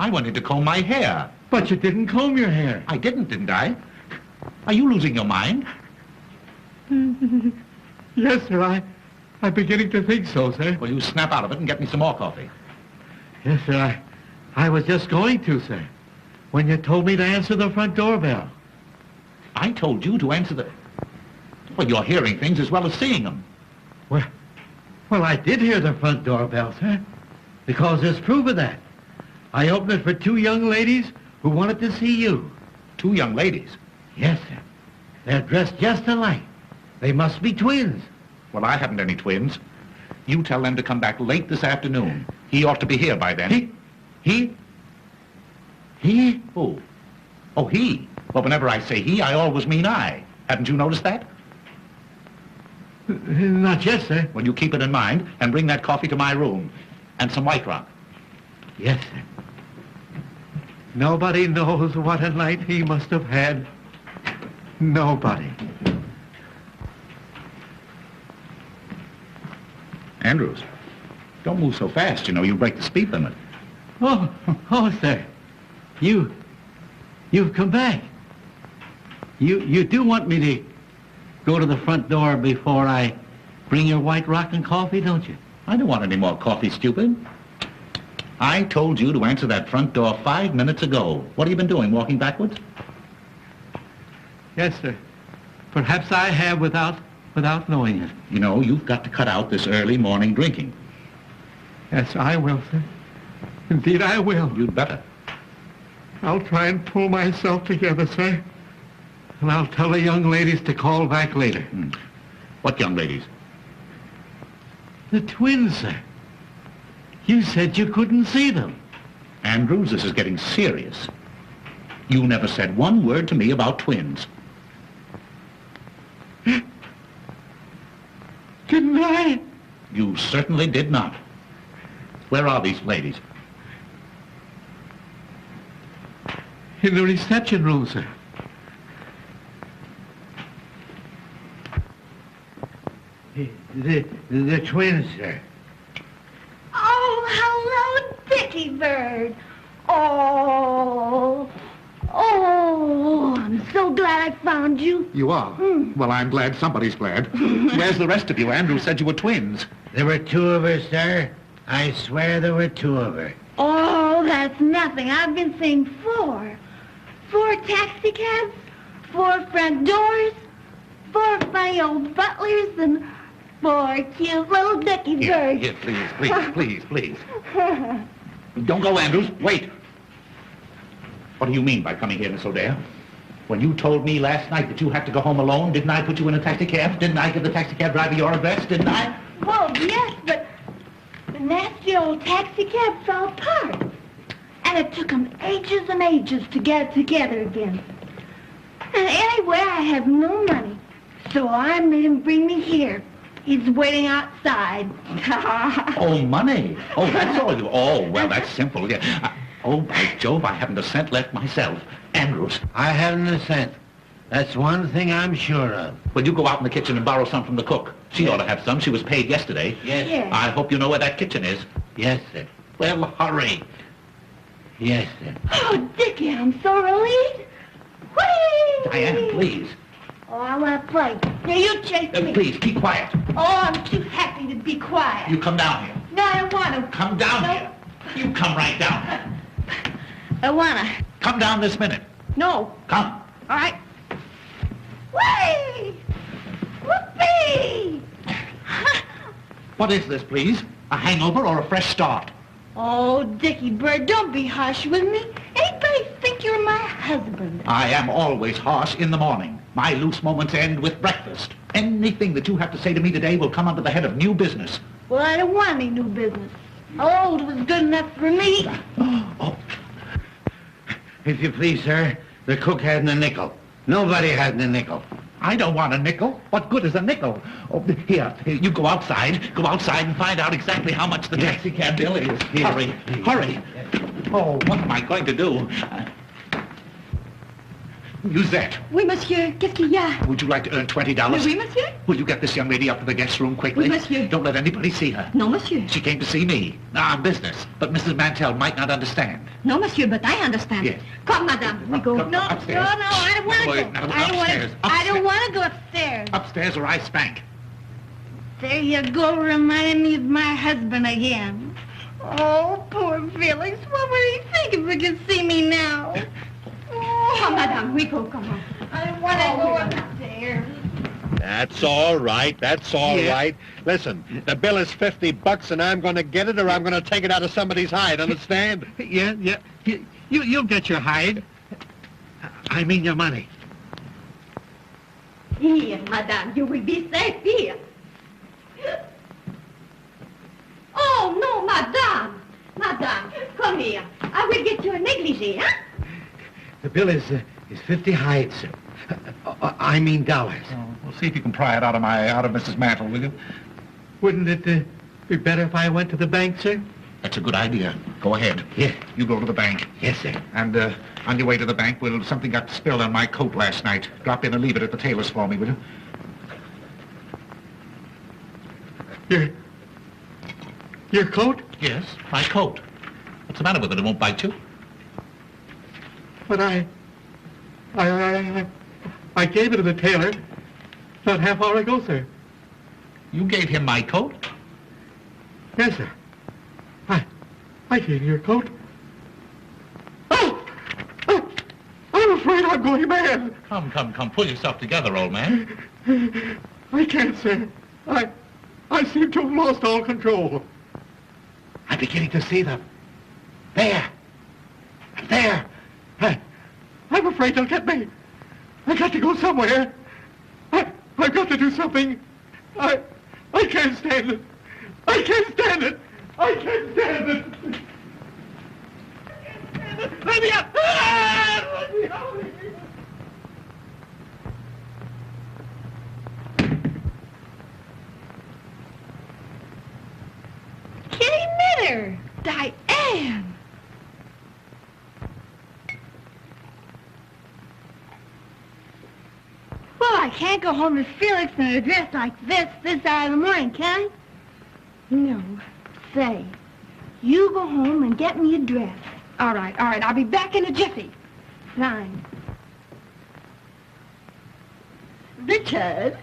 I wanted to comb my hair. But you didn't comb your hair. I didn't I? Are you losing your mind? Yes, sir, I'm beginning to think so, sir. Well, you snap out of it and get me some more coffee. Yes, sir, I was just going to, sir, when you told me to answer the front doorbell. I told you to answer the... Well, you're hearing things as well as seeing them. Well, I did hear the front doorbell, sir, because there's proof of that. I opened it for two young ladies who wanted to see you. Two young ladies? Yes, sir. They're dressed just alike. They must be twins. Well, I haven't any twins. You tell them to come back late this afternoon. He ought to be here by then. He? Who? Oh, he. Well, whenever I say he, I always mean I. Haven't you noticed that? Not yet, sir. Well, you keep it in mind and bring that coffee to my room. And some White Rock. Yes, sir. Nobody knows what a night he must have had. Nobody. Andrews, don't move so fast. You know, you'll break the speed limit. Oh, sir. You've come back. You do want me to go to the front door before I bring your White Rock and coffee, don't you? I don't want any more coffee, stupid. I told you to answer that front door 5 minutes ago. What have you been doing, walking backwards? Yes, sir. Perhaps I have without knowing it. You know, you've got to cut out this early morning drinking. Yes, I will, sir. Indeed, I will. You'd better. I'll try and pull myself together, sir. And I'll tell the young ladies to call back later. What young ladies? The twins, sir. You said you couldn't see them. Andrews, this is getting serious. You never said one word to me about twins. Didn't I? You certainly did not. Where are these ladies? In the reception room, sir. The twins, sir. Oh, hello, Dickie Bird. Oh, I'm so glad I found you. You are? Well, I'm glad somebody's glad. Where's the rest of you? Andrew said you were twins. There were two of her, sir. I swear there were two of her. Oh, that's nothing. I've been saying 4. 4 taxi cabs, 4 front doors, 4 funny old butlers, and 4 cute little Dickie Birds. Here, please. Don't go, Andrews. Wait. What do you mean by coming here, Miss O'Dare? When you told me last night that you had to go home alone, didn't I put you in a taxi cab? Didn't I give the taxi cab driver your address, didn't I? Well, yes, but the nasty old taxi cab fell apart. And it took them ages and ages to get it together again. And anyway, I have no money. So I made him bring me here. He's waiting outside. Oh, money. Oh, that's all you... Oh, well, that's simple. Yeah. Oh, by Jove, I haven't a cent left myself. Andrews. I haven't a cent. That's one thing I'm sure of. Well, you go out in the kitchen and borrow some from the cook. She ought to have some. She was paid yesterday. Yes. Yes. I hope you know where that kitchen is. Yes, sir. Well, hurry. Yes, sir. Oh, Dickie, I'm so relieved. Whee! Diane, please. Oh, I want to play. Now, you chase me. Please, keep quiet. Oh, I'm too happy to be quiet. You come down here. No, I don't want to. Come down here. You come right down. I want to. Come down this minute. No. Come. All right. Whee! Whoopee! What is this, please? A hangover or a fresh start? Oh, Dickie Bird, don't be harsh with me. Anybody think you're my husband? I am always harsh in the morning. My loose moments end with breakfast. Anything that you have to say to me today will come under the head of new business. Well, I don't want any new business. Old was good enough for me. Oh. If you please, sir, the cook hadn't a nickel. Nobody hadn't a nickel. I don't want a nickel. What good is a nickel? Oh, here, you go outside. Go outside and find out exactly how much the taxi cab bill is. Here. Hurry. Oh, what am I going to do? Musette, Oui, monsieur. Qu'est-ce qu'il y a? would you like to earn $20? Oui, monsieur. Will you get this young lady up to the guest room quickly? Oui, monsieur. Don't let anybody see her. Non, monsieur. She came to see me. On business. But Mrs. Mantell might not understand. No, monsieur, but I understand. Yes. Come, madame. We go. Come, No, upstairs. no, I don't want to Boy, go. now, I don't want upstairs, to. I don't want to go upstairs. Upstairs or I spank. There you go, reminding me of my husband again. Oh, poor Felix. What would he think if he could see me now? Oh, Come, madame. We go. Come on. I don't want to go upstairs. That's all right. That's all right. Listen, the bill is $50 and I'm going to get it or I'm going to take it out of somebody's hide, understand? Yeah. You'll get your hide. I mean your money. Here, madame. You will be safe here. Oh, no, madame. Madame, come here. I will get you a negligee, huh? The bill is 50 hides, sir. I mean dollars. Oh, we'll see if you can pry it out of Mrs. Mantle, will you? Wouldn't it be better if I went to the bank, sir? That's a good idea. Go ahead. Yeah. You go to the bank. Yes, sir. And on your way to the bank, something got spilled on my coat last night. Drop in and leave it at the tailor's for me, will you? Your coat? Yes, my coat. What's the matter with it? It won't bite you? But I gave it to the tailor not half hour ago, sir. You gave him my coat? Yes, sir. I gave you your coat. Oh! I'm afraid I'm going mad. Come. Pull yourself together, old man. I can't, sir. I seem to have lost all control. I'm beginning to see them. There. I'm afraid they'll get me. I got to go somewhere. I've got to do something. I can't stand it. I can't stand it. I can't stand it. Let me out! Let me out! Kitty Mitter! Diane! Well, I can't go home with Felix in a dress like this hour of the morning, can I? No. Say, you go home and get me a dress. All right. I'll be back in a jiffy. Fine. Richard,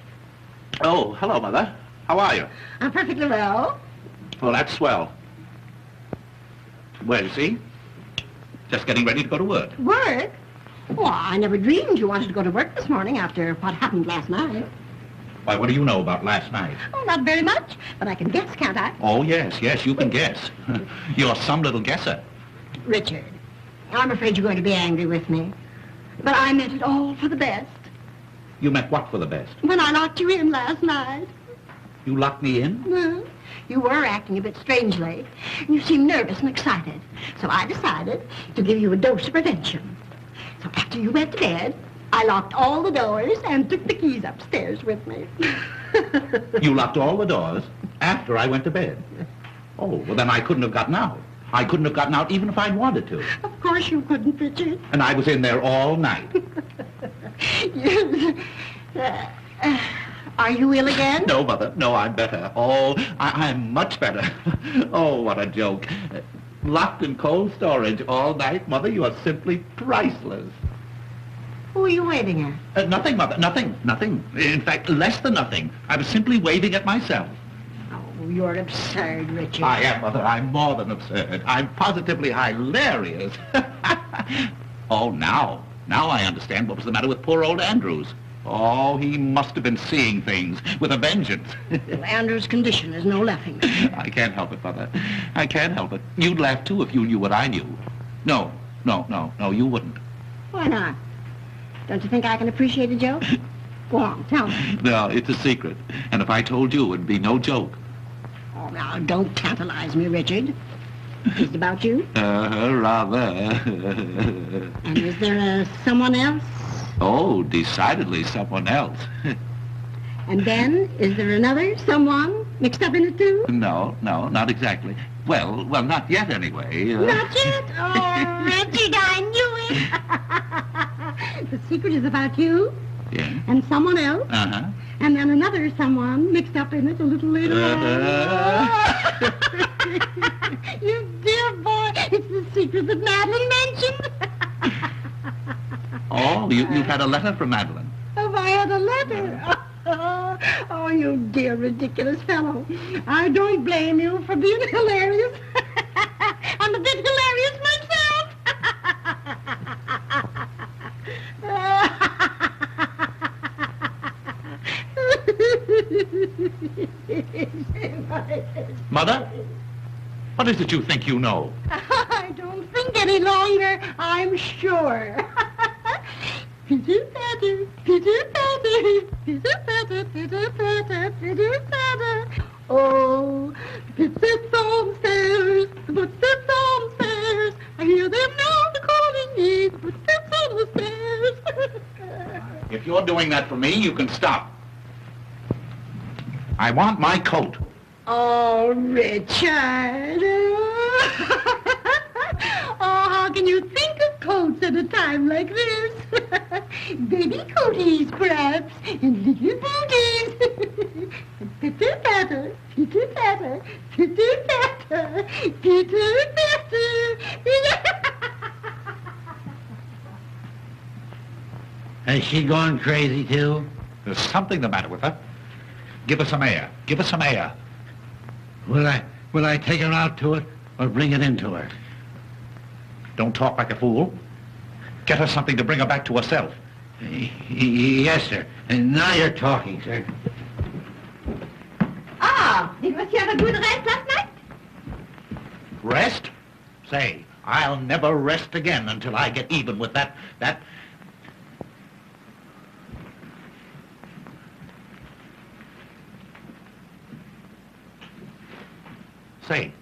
Oh, hello, Mother. How are you? I'm perfectly well. Well, that's swell. Where is he? Just getting ready to go to work. Work? Well, I never dreamed you wanted to go to work this morning after what happened last night. Why, what do you know about last night? Oh, not very much, but I can guess, can't I? Oh, yes, you can guess. You're some little guesser. Richard, I'm afraid you're going to be angry with me. But I meant it all for the best. You meant what for the best? When I locked you in last night. You locked me in? Well, you were acting a bit strangely. You seemed nervous and excited. So I decided to give you a dose of prevention. So after you went to bed, I locked all the doors and took the keys upstairs with me. You locked all the doors after I went to bed? Oh, well, then I couldn't have gotten out. I couldn't have gotten out even if I'd wanted to. Of course you couldn't, Richard. And I was in there all night. Are you ill again? No, Mother. No, I'm better. Oh, I'm much better. Oh, what a joke. Locked in cold storage all night, Mother. You are simply priceless. Who are you waving at? Nothing, Mother. Nothing. In fact, less than nothing. I was simply waving at myself. Oh, you're absurd, Richard. I am, Mother. I'm more than absurd. I'm positively hilarious. Oh, now I understand what was the matter with poor old Andrews. Oh, he must have been seeing things with a vengeance. Well, Andrew's condition is no laughing. I can't help it, Mother. I can't help it. You'd laugh, too, if you knew what I knew. No, you wouldn't. Why not? Don't you think I can appreciate a joke? Go on, tell me. No, it's a secret. And if I told you, it'd be no joke. Oh, now, don't tantalize me, Richard. Is it about you? Rather. And is there someone else? Oh, decidedly someone else. And then, is there another someone mixed up in it, too? No, not exactly. Well, not yet, anyway. Not yet? Oh, Richard, I knew it. The secret is about you. Yeah. And someone else. Uh-huh. And then another someone mixed up in it a little later on. You dear boy, it's the secret that Madeline mentioned. Oh, you've had a letter from Madeline. Have I had a letter? Oh, you dear ridiculous fellow. I don't blame you for being hilarious. I'm a bit hilarious myself. Mother? What is it you think you know? I don't think any longer, I'm sure. Pitter-patter, pitter-patter, pitter-patter, pitter-patter, pitter-patter. Oh, the footsteps on stairs, the footsteps on stairs. I hear them now, they're calling me, the footsteps on the stairs. If you're doing that for me, you can stop. I want my coat. Oh, Richard. Oh, how can you think of coats at a time like this? Baby coaties, perhaps, and little booties. Pitter-patter, pitter-patter, pitter-patter, pitter-patter. Has she gone crazy, too? There's something the matter with her. Give her some air. Give her some air. Will I take her out to it or bring it into her? Don't talk like a fool. Get her something to bring her back to herself. Yes, sir. And now you're talking, sir. Ah, did you have a good rest last night? Rest? Say, I'll never rest again until I get even with that... Say,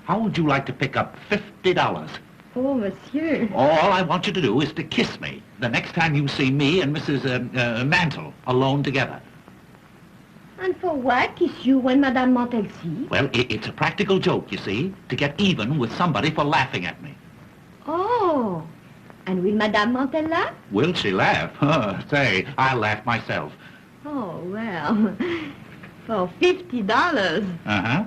How would you like to pick up $50? Oh, monsieur. All I want you to do is to kiss me the next time you see me and Mrs. Mantle alone together. And for what? Kiss you when Madame Mantel sees? Well, it's a practical joke, you see, to get even with somebody for laughing at me. Oh. And will Madame Mantel laugh? Will she laugh? Say, I'll laugh myself. Oh, well. For $50. Uh-huh.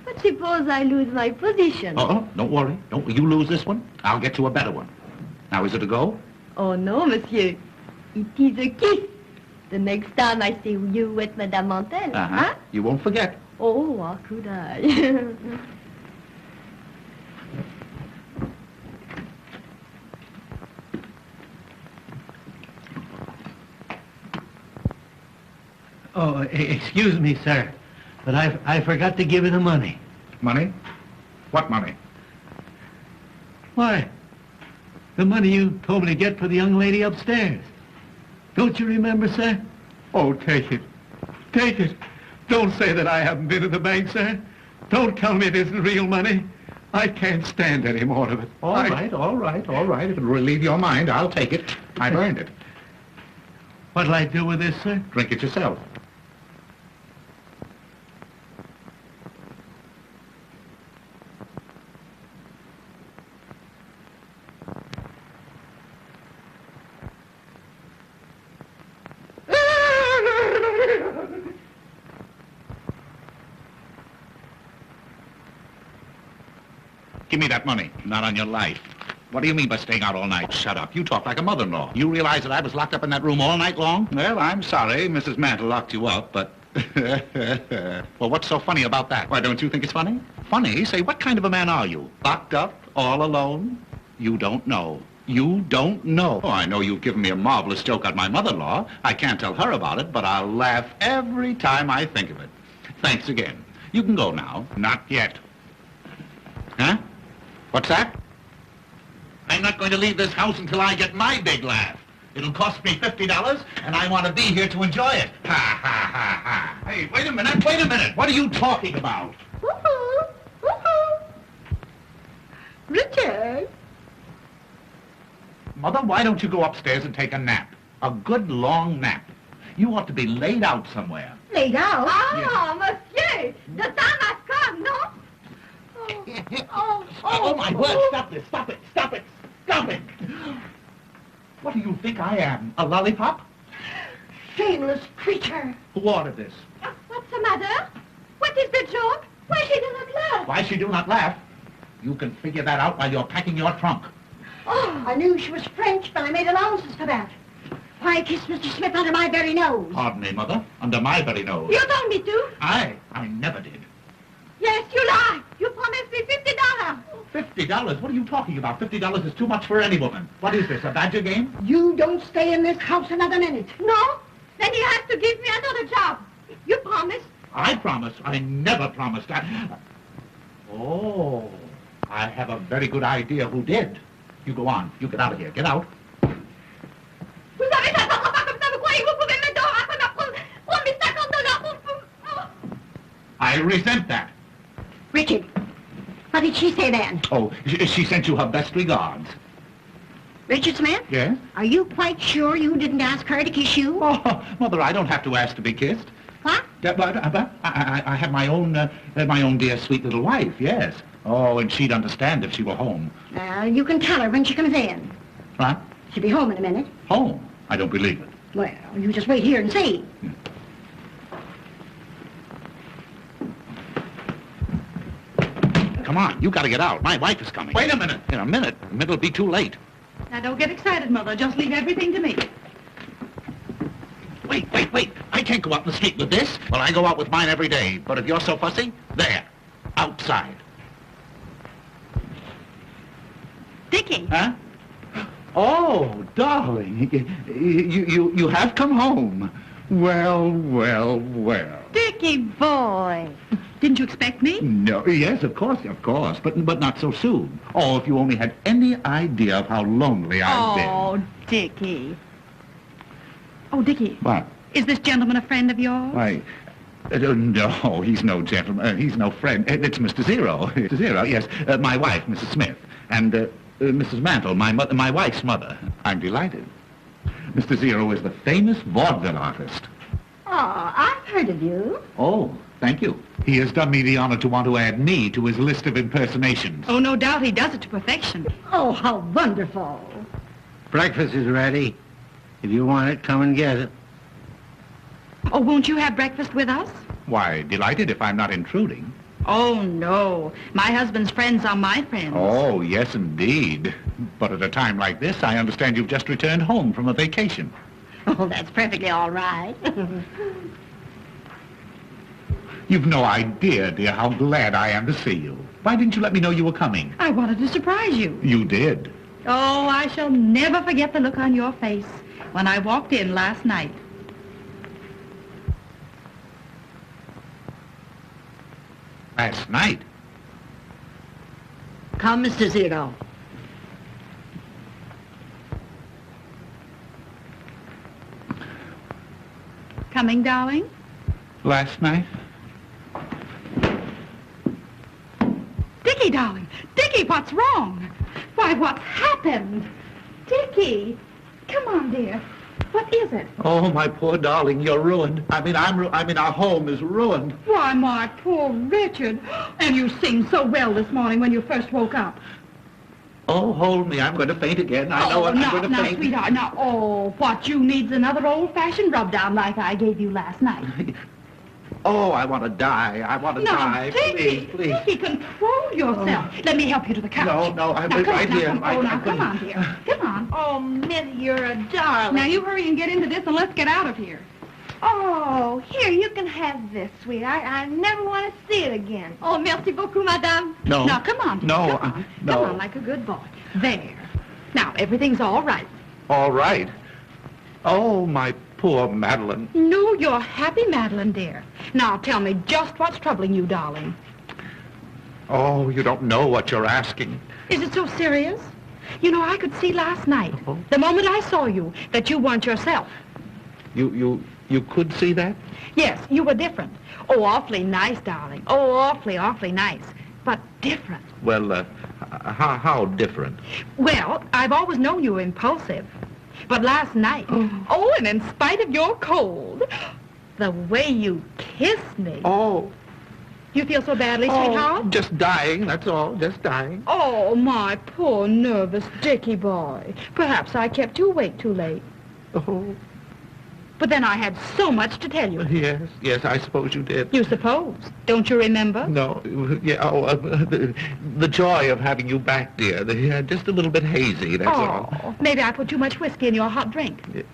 But suppose I lose my position. Oh, don't worry. Don't you lose this one. I'll get you a better one. Now, is it a go? Oh, no, monsieur. It is a kiss. The next time I see you with Madame Mantel. Uh-huh. Huh? You won't forget. Oh, how could I? Oh, excuse me, sir, but I forgot to give you the money. Money? What money? Why, the money you told me to get for the young lady upstairs. Don't you remember, sir? Oh, take it. Take it. Don't say that I haven't been to the bank, sir. Don't tell me it isn't real money. I can't stand any more of it. All right. If it'll relieve your mind, I'll take it. I've earned it. What'll I do with this, sir? Drink it yourself. Give me that money. Not on your life. What do you mean by staying out all night? Shut up. You talk like a mother-in-law. You realize that I was locked up in that room all night long? Well, I'm sorry. Mrs. Mantle locked you up, but... Well, what's so funny about that? Why, don't you think it's funny? Funny? Say, what kind of a man are you? Locked up? All alone? You don't know. You don't know. Oh, I know you've given me a marvelous joke on my mother-in-law. I can't tell her about it, but I'll laugh every time I think of it. Thanks again. You can go now. Not yet. Huh? What's that? I'm not going to leave this house until I get my big laugh. It'll cost me $50, and I want to be here to enjoy it. Ha, ha, ha, ha. Hey, wait a minute. What are you talking about? Woohoo! Woohoo! Richard! Mother, why don't you go upstairs and take a nap? A good long nap. You ought to be laid out somewhere. Laid out? Yeah. Monsieur! The time has come, no? Oh, my word, stop it. What do you think I am, a lollipop? Shameless creature! Who ordered this? What's the matter? What is the joke? Why she do not laugh? Why she do not laugh? You can figure that out while you're packing your trunk. Oh, I knew she was French, but I made allowances for that. Why kiss Mr. Smith under my very nose? Pardon me, Mother, under my very nose. You told me to. I never did. Yes, you lie. You promised me $50. $50? What are you talking about? $50 is too much for any woman. What is this, a badger game? You don't stay in this house another minute. No? Then you have to give me another job. You promised. I promised. I never promised. Oh, I have a very good idea who did. You go on. You get out of here. Get out. Vous avez ça pas comme ça, vous croyez vous pouvez me donner après ma prendre mes $50 pour... I resent that. Richard, what did she say then? Oh, she sent you her best regards. Richard Smith? Yes? Are you quite sure you didn't ask her to kiss you? Oh, Mother, I don't have to ask to be kissed. What? I have my own dear sweet little wife, yes. Oh, and she'd understand if she were home. You can tell her when she comes in. What? She'll be home in a minute. Home? I don't believe it. Well, you just wait here and see. Come on, you gotta get out. My wife is coming. Wait a minute. In a minute. It'll be too late. Now, don't get excited, Mother. Just leave everything to me. Wait. I can't go out in the street with this. Well, I go out with mine every day. But if you're so fussy, there. Outside. Dickie. Huh? Oh, darling. You have come home. Well. Dickie boy. Didn't you expect me? No, yes, of course, but not so soon. Oh, if you only had any idea of how lonely I've been. Oh, Dickie. Oh, Dickie. What? Is this gentleman a friend of yours? Why, No, he's no gentleman. He's no friend. It's Mr. Zero. Mr. Zero, yes. My wife, Mrs. Smith. And Mrs. Mantle, my wife's mother. I'm delighted. Mr. Zero is the famous vaudeville artist. Oh, I've heard of you. Oh, thank you. He has done me the honor to want to add me to his list of impersonations. Oh, no doubt he does it to perfection. Oh, how wonderful. Breakfast is ready. If you want it, come and get it. Oh, won't you have breakfast with us? Why, delighted if I'm not intruding. Oh, no. My husband's friends are my friends. Oh, yes, indeed. But at a time like this, I understand you've just returned home from a vacation. Oh, that's perfectly all right. You've no idea, dear, how glad I am to see you. Why didn't you let me know you were coming? I wanted to surprise you. You did. Oh, I shall never forget the look on your face when I walked in last night. Last night? Come, Mr. Zero. Coming, darling? Last night? Dickie, darling. Dickie, what's wrong? Why, what's happened? Dickie, come on, dear. What is it? Oh, my poor darling, you're ruined. I mean, our home is ruined. Why, my poor Richard. And you seemed so well this morning when you first woke up. Oh, hold me. I'm going to faint again. I know it. I'm going to now, faint. Sweetheart, now, oh, what you need's another old-fashioned rub-down like I gave you last night. Oh, I want to die. I want to die. Dickie, Please. Dickie, control yourself. Let me help you to the couch. No, I'm now, right here. Come on, dear. Come on. Oh, Minty, you're a darling. Now, you hurry and get into this and let's get out of here. Oh, here, you can have this, sweet. I never want to see it again. Oh, merci beaucoup, madame. No. Now, come on, dear. No, Come on. no. Come on, like a good boy. There. Now, everything's all right. All right. Oh, my poor Madeline. No, you're happy, Madeline, dear. Now, tell me just what's troubling you, darling. Oh, you don't know what you're asking. Is it so serious? You know, I could see last night, the moment I saw you, that you weren't yourself. You could see that? Yes, you were different. Oh, awfully nice, darling. Oh, awfully nice. But different. Well, how different? Well, I've always known you were impulsive. But last night, oh, and in spite of your cold, the way you kissed me. Oh. You feel so badly, sweetheart? Just dying, that's all, just dying. Oh, my poor nervous Dickie boy. Perhaps I kept you awake too late. Oh. But then I had so much to tell you. Yes, I suppose you did. You suppose. Don't you remember? No, the joy of having you back, dear. Just a little bit hazy, that's all. Maybe I put too much whiskey in your hot drink.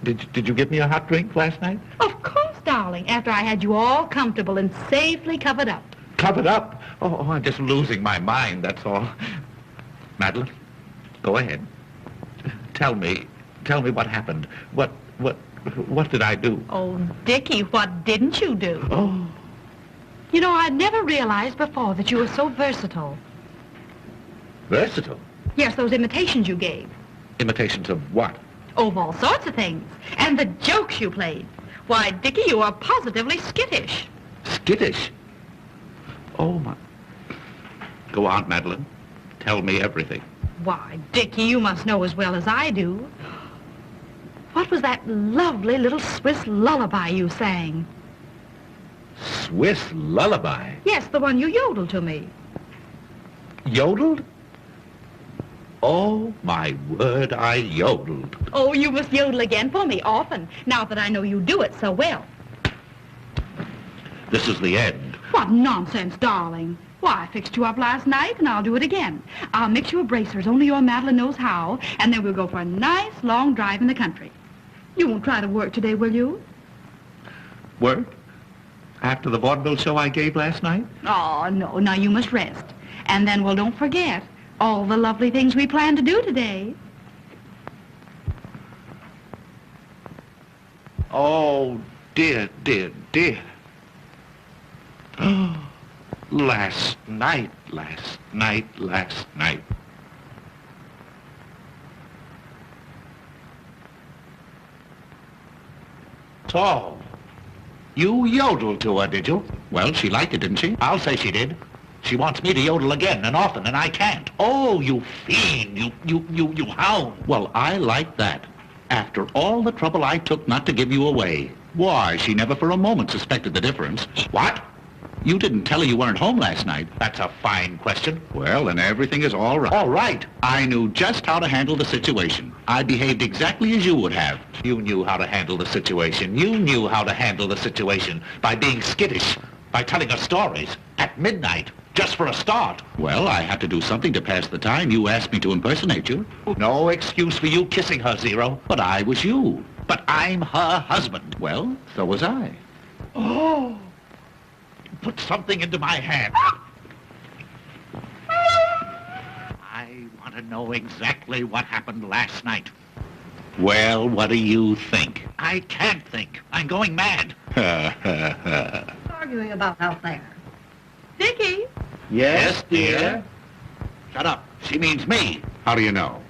Did you give me a hot drink last night? Of course, darling, after I had you all comfortable and safely covered up. Covered up? Oh, I'm just losing my mind, that's all. Madeline, go ahead. Tell me what happened. What did I do? Oh, Dickie, what didn't you do? Oh. You know, I'd never realized before that you were so versatile. Versatile? Yes, those imitations you gave. Imitations of what? Oh, of all sorts of things. And the jokes you played. Why, Dickie, you are positively skittish. Skittish? Oh, my... Go on, Madeline. Tell me everything. Why, Dickie, you must know as well as I do. What was that lovely little Swiss lullaby you sang? Swiss lullaby? Yes, the one you yodeled to me. Yodeled? Oh, my word, I yodeled. Oh, you must yodel again for me often, now that I know you do it so well. This is the end. What nonsense, darling. Why, I fixed you up last night, and I'll do it again. I'll mix you a bracers, only your Madeline knows how, and then we'll go for a nice long drive in the country. You won't try to work today, will you? Work? After the vaudeville show I gave last night? Oh, no. Now you must rest. And then, well, don't forget all the lovely things we plan to do today. Oh, dear. Last night. Tall. You yodeled to her, did you? Well, she liked it, didn't she? I'll say she did. She wants me to yodel again and often, and I can't. Oh, you fiend, you hound. Well, I like that. After all the trouble I took not to give you away. Why, she never for a moment suspected the difference. What? You didn't tell her you weren't home last night. That's a fine question. Well, then everything is all right. All right. I knew just how to handle the situation. I behaved exactly as you would have. You knew how to handle the situation. You knew how to handle the situation by being skittish, by telling her stories at midnight, just for a start. Well, I had to do something to pass the time. You asked me to impersonate you. No excuse for you kissing her, Zero. But I was you. But I'm her husband. Well, so was I. Oh. Put something into my hand. I want to know exactly what happened last night. Well, what do you think? I can't think. I'm going mad. Arguing about out there. Dickie? Yes, dear? Shut up. She means me. How do you know?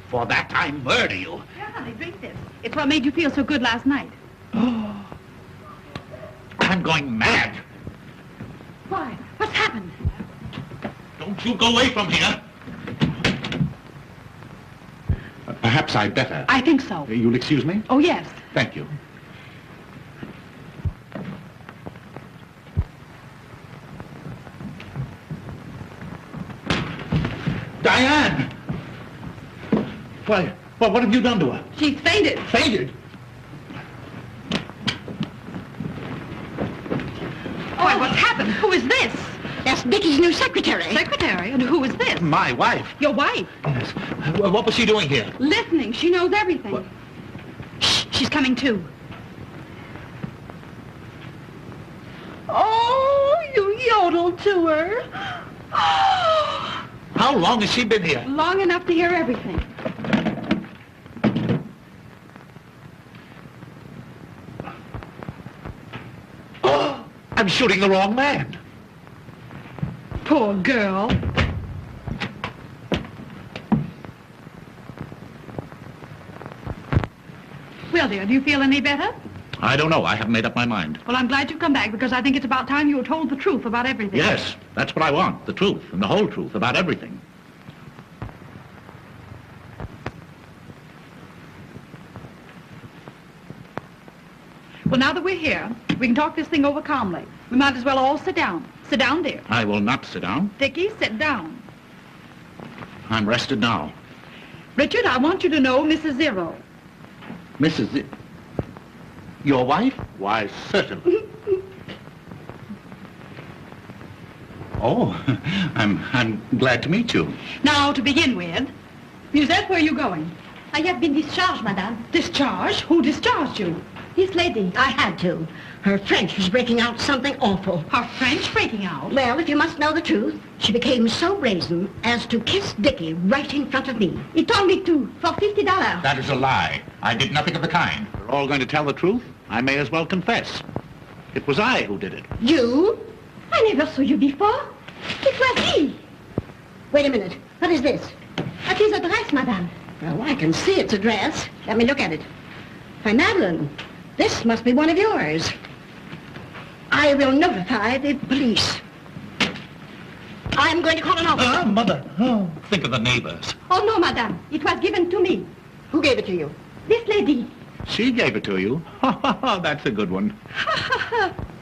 For that I murder you. Here, honey, drink this. It's what made you feel so good last night. I'm going mad. Why? What's happened? Don't you go away from here. Perhaps I'd better. I think so. You'll excuse me? Oh, yes. Thank you. Diane! Why, what have you done to her? She's fainted. Fainted? Why, what's happened? Who is this? That's Dickie's new secretary. Secretary? And who is this? My wife. Your wife? Yes. What was she doing here? Listening. She knows everything. What? Shh, she's coming too. Oh, you yodeled to her. Oh, How long has she been here? long enough to hear everything. Oh, I'm shooting the wrong man. Poor girl. Well, dear, do you feel any better? I don't know. I haven't made up my mind. Well, I'm glad you've come back because I think it's about time you were told the truth about everything. Yes, that's what I want. The truth and the whole truth about everything. Well, now that we're here, we can talk this thing over calmly. We might as well all sit down. Sit down, dear. I will not sit down. Dickie, sit down. I'm rested now. Richard, I want you to know Mrs. Zero. Mrs. Your wife? Why, certainly. Oh, I'm glad to meet you. Now, to begin with, Musette, where are you going? I have been discharged, madame. Discharged? Who discharged you? This lady. I had to. Her French was breaking out something awful. Her French breaking out? Well, if you must know the truth, she became so brazen as to kiss Dickie right in front of me. He told me to, for $50. That is a lie. I did nothing of the kind. We're all going to tell the truth. I may as well confess. It was I who did it. You? I never saw you before. It was he. Wait a minute. What is this? That is a dress, madame. Well, I can see it's a dress. Let me look at it. Why, Madeline, this must be one of yours. I will notify the police. I'm going to call an officer. Mother. Oh, think of the neighbors. Oh, no, madame. It was given to me. Who gave it to you? This lady. She gave it to you? That's a good one.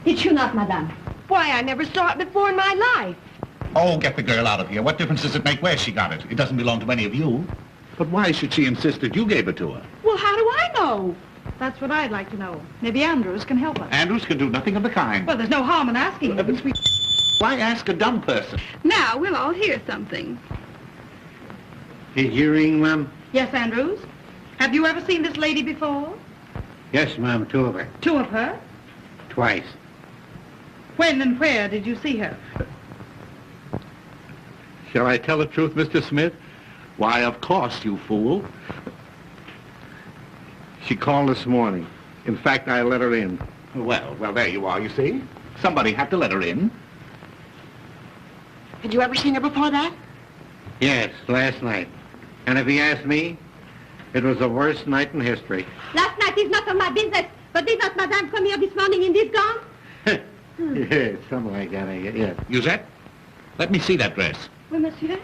Did you not, madame? Why, I never saw it before in my life. Oh, get the girl out of here. What difference does it make where she got it? It doesn't belong to any of you. But why should she insist that you gave it to her? Well, how do I know? That's what I'd like to know. Maybe Andrews can help us. Andrews can do nothing of the kind. Well, there's no harm in asking him. Why ask a dumb person? Now, we'll all hear something. Did you ring, ma'am? Yes, Andrews? Have you ever seen this lady before? Yes, ma'am, two of her. Two of her? Twice. When and where did you see her? Shall I tell the truth, Mr. Smith? Why, of course, you fool. She called this morning. In fact, I let her in. Well, there you are, you see. Somebody had to let her in. Had you ever seen her before that? Yes, last night. And if he asked me, it was the worst night in history. Last night is not of my business. But did not Madame come here this morning in this gown? Yeah, something like that, I guess. Yeah. Musette, let me see that dress. Oui, monsieur.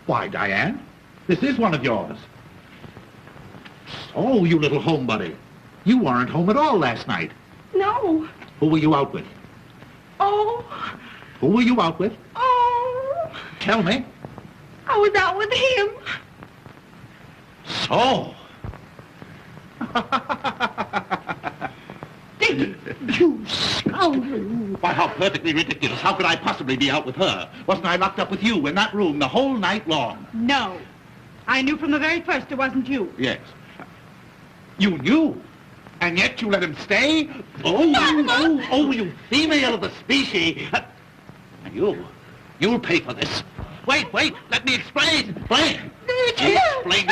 Why, Diane, this is one of yours. Oh, you little homebody. You weren't home at all last night. No. Who were you out with? Oh. Who were you out with? Oh. Tell me. I was out with him. So. Dickie, you scoundrel. Why, how perfectly ridiculous. How could I possibly be out with her? Wasn't I locked up with you in that room the whole night long? No. I knew from the very first it wasn't you. Yes. You knew? And yet you let him stay? Oh, you female of the species. And you'll pay for this. Wait, let me explain. Explain. Explain.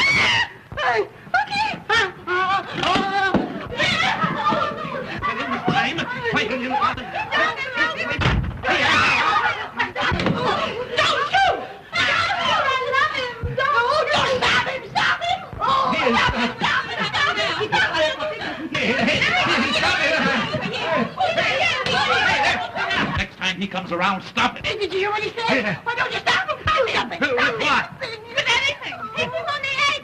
Next time he comes around, stop it. Did you hear what he said? Why don't you stop him? Do something. Stop What? With anything. Hit him on the head.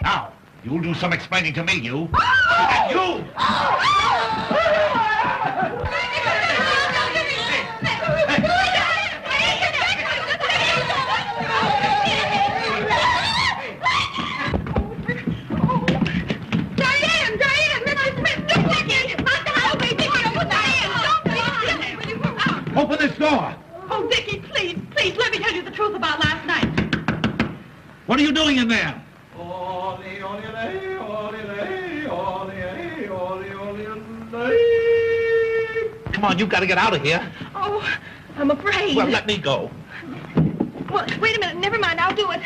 Now, you'll do some explaining to me, you. And you! Open this door! Oh, Dickie, please, let me tell you the truth about last night. What are you doing in there? Come on, you've got to get out of here. Oh, I'm afraid. Well, let me go. Well, wait a minute. Never mind. I'll do it.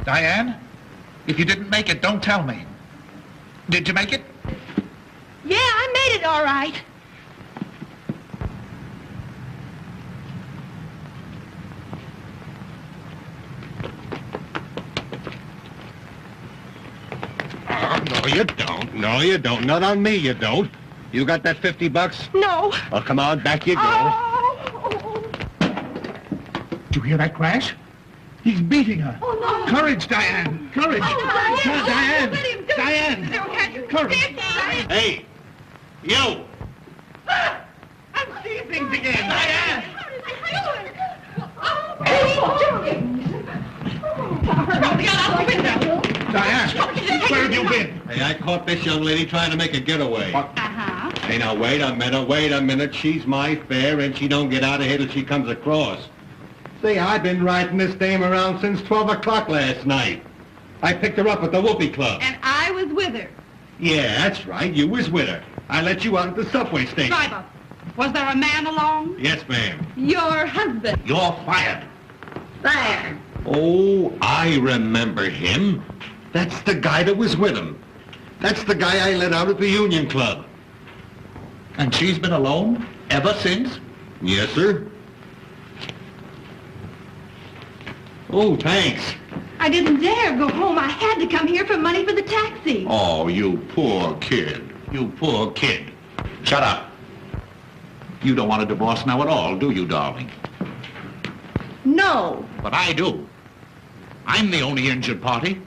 Diane, if you didn't make it, don't tell me. Did you make it? Yeah, I made it all right. No, you don't. No, you don't. Not on me, you don't. You got that $50? No. Oh, come on, back you go. Oh. Did you hear that crash? He's beating her. Oh, no. Courage, Diane. Courage. Oh, Come on, Diane. let him do Diane. it. Courage. Hey, you. I'm seeing things again. Diane. Diane, where have you been? Hey, I caught this young lady trying to make a getaway. Uh-huh. Hey, now, wait a minute. She's my fare, and she don't get out of here till she comes across. See, I've been riding this dame around since 12 o'clock last night. I picked her up at the Whoopee Club. And I was with her. Yeah, that's right. You was with her. I let you out at the subway station. Driver, was there a man along? Yes, ma'am. Your husband. You're fired. There. Oh, I remember him. That's the guy that was with him. That's the guy I let out at the Union Club. And she's been alone ever since? Yes, sir. Oh, thanks. I didn't dare go home. I had to come here for money for the taxi. Oh, you poor kid. You poor kid. Shut up. You don't want a divorce now at all, do you, darling? No. But I do. I'm the only injured party.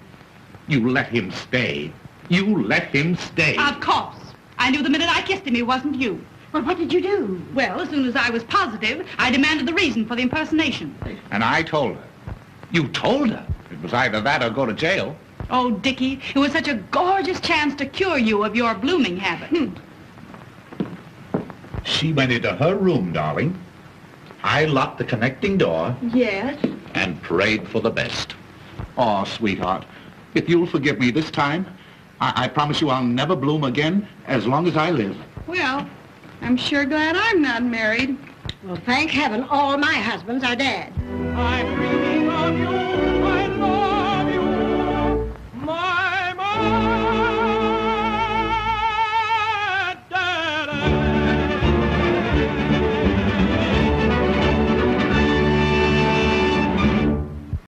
You let him stay. You let him stay. Of course. I knew the minute I kissed him he wasn't you. Well, what did you do? Well, as soon as I was positive, I demanded the reason for the impersonation. And I told her. You told her. It was either that or go to jail. Oh, Dickie, it was such a gorgeous chance to cure you of your blooming habit. She went into her room, darling. I locked the connecting door Yes. and prayed for the best. Oh, sweetheart, if you'll forgive me this time, I promise you I'll never bloom again as long as I live. Well, I'm sure glad I'm not married. Well, thank heaven all my husbands are dead. I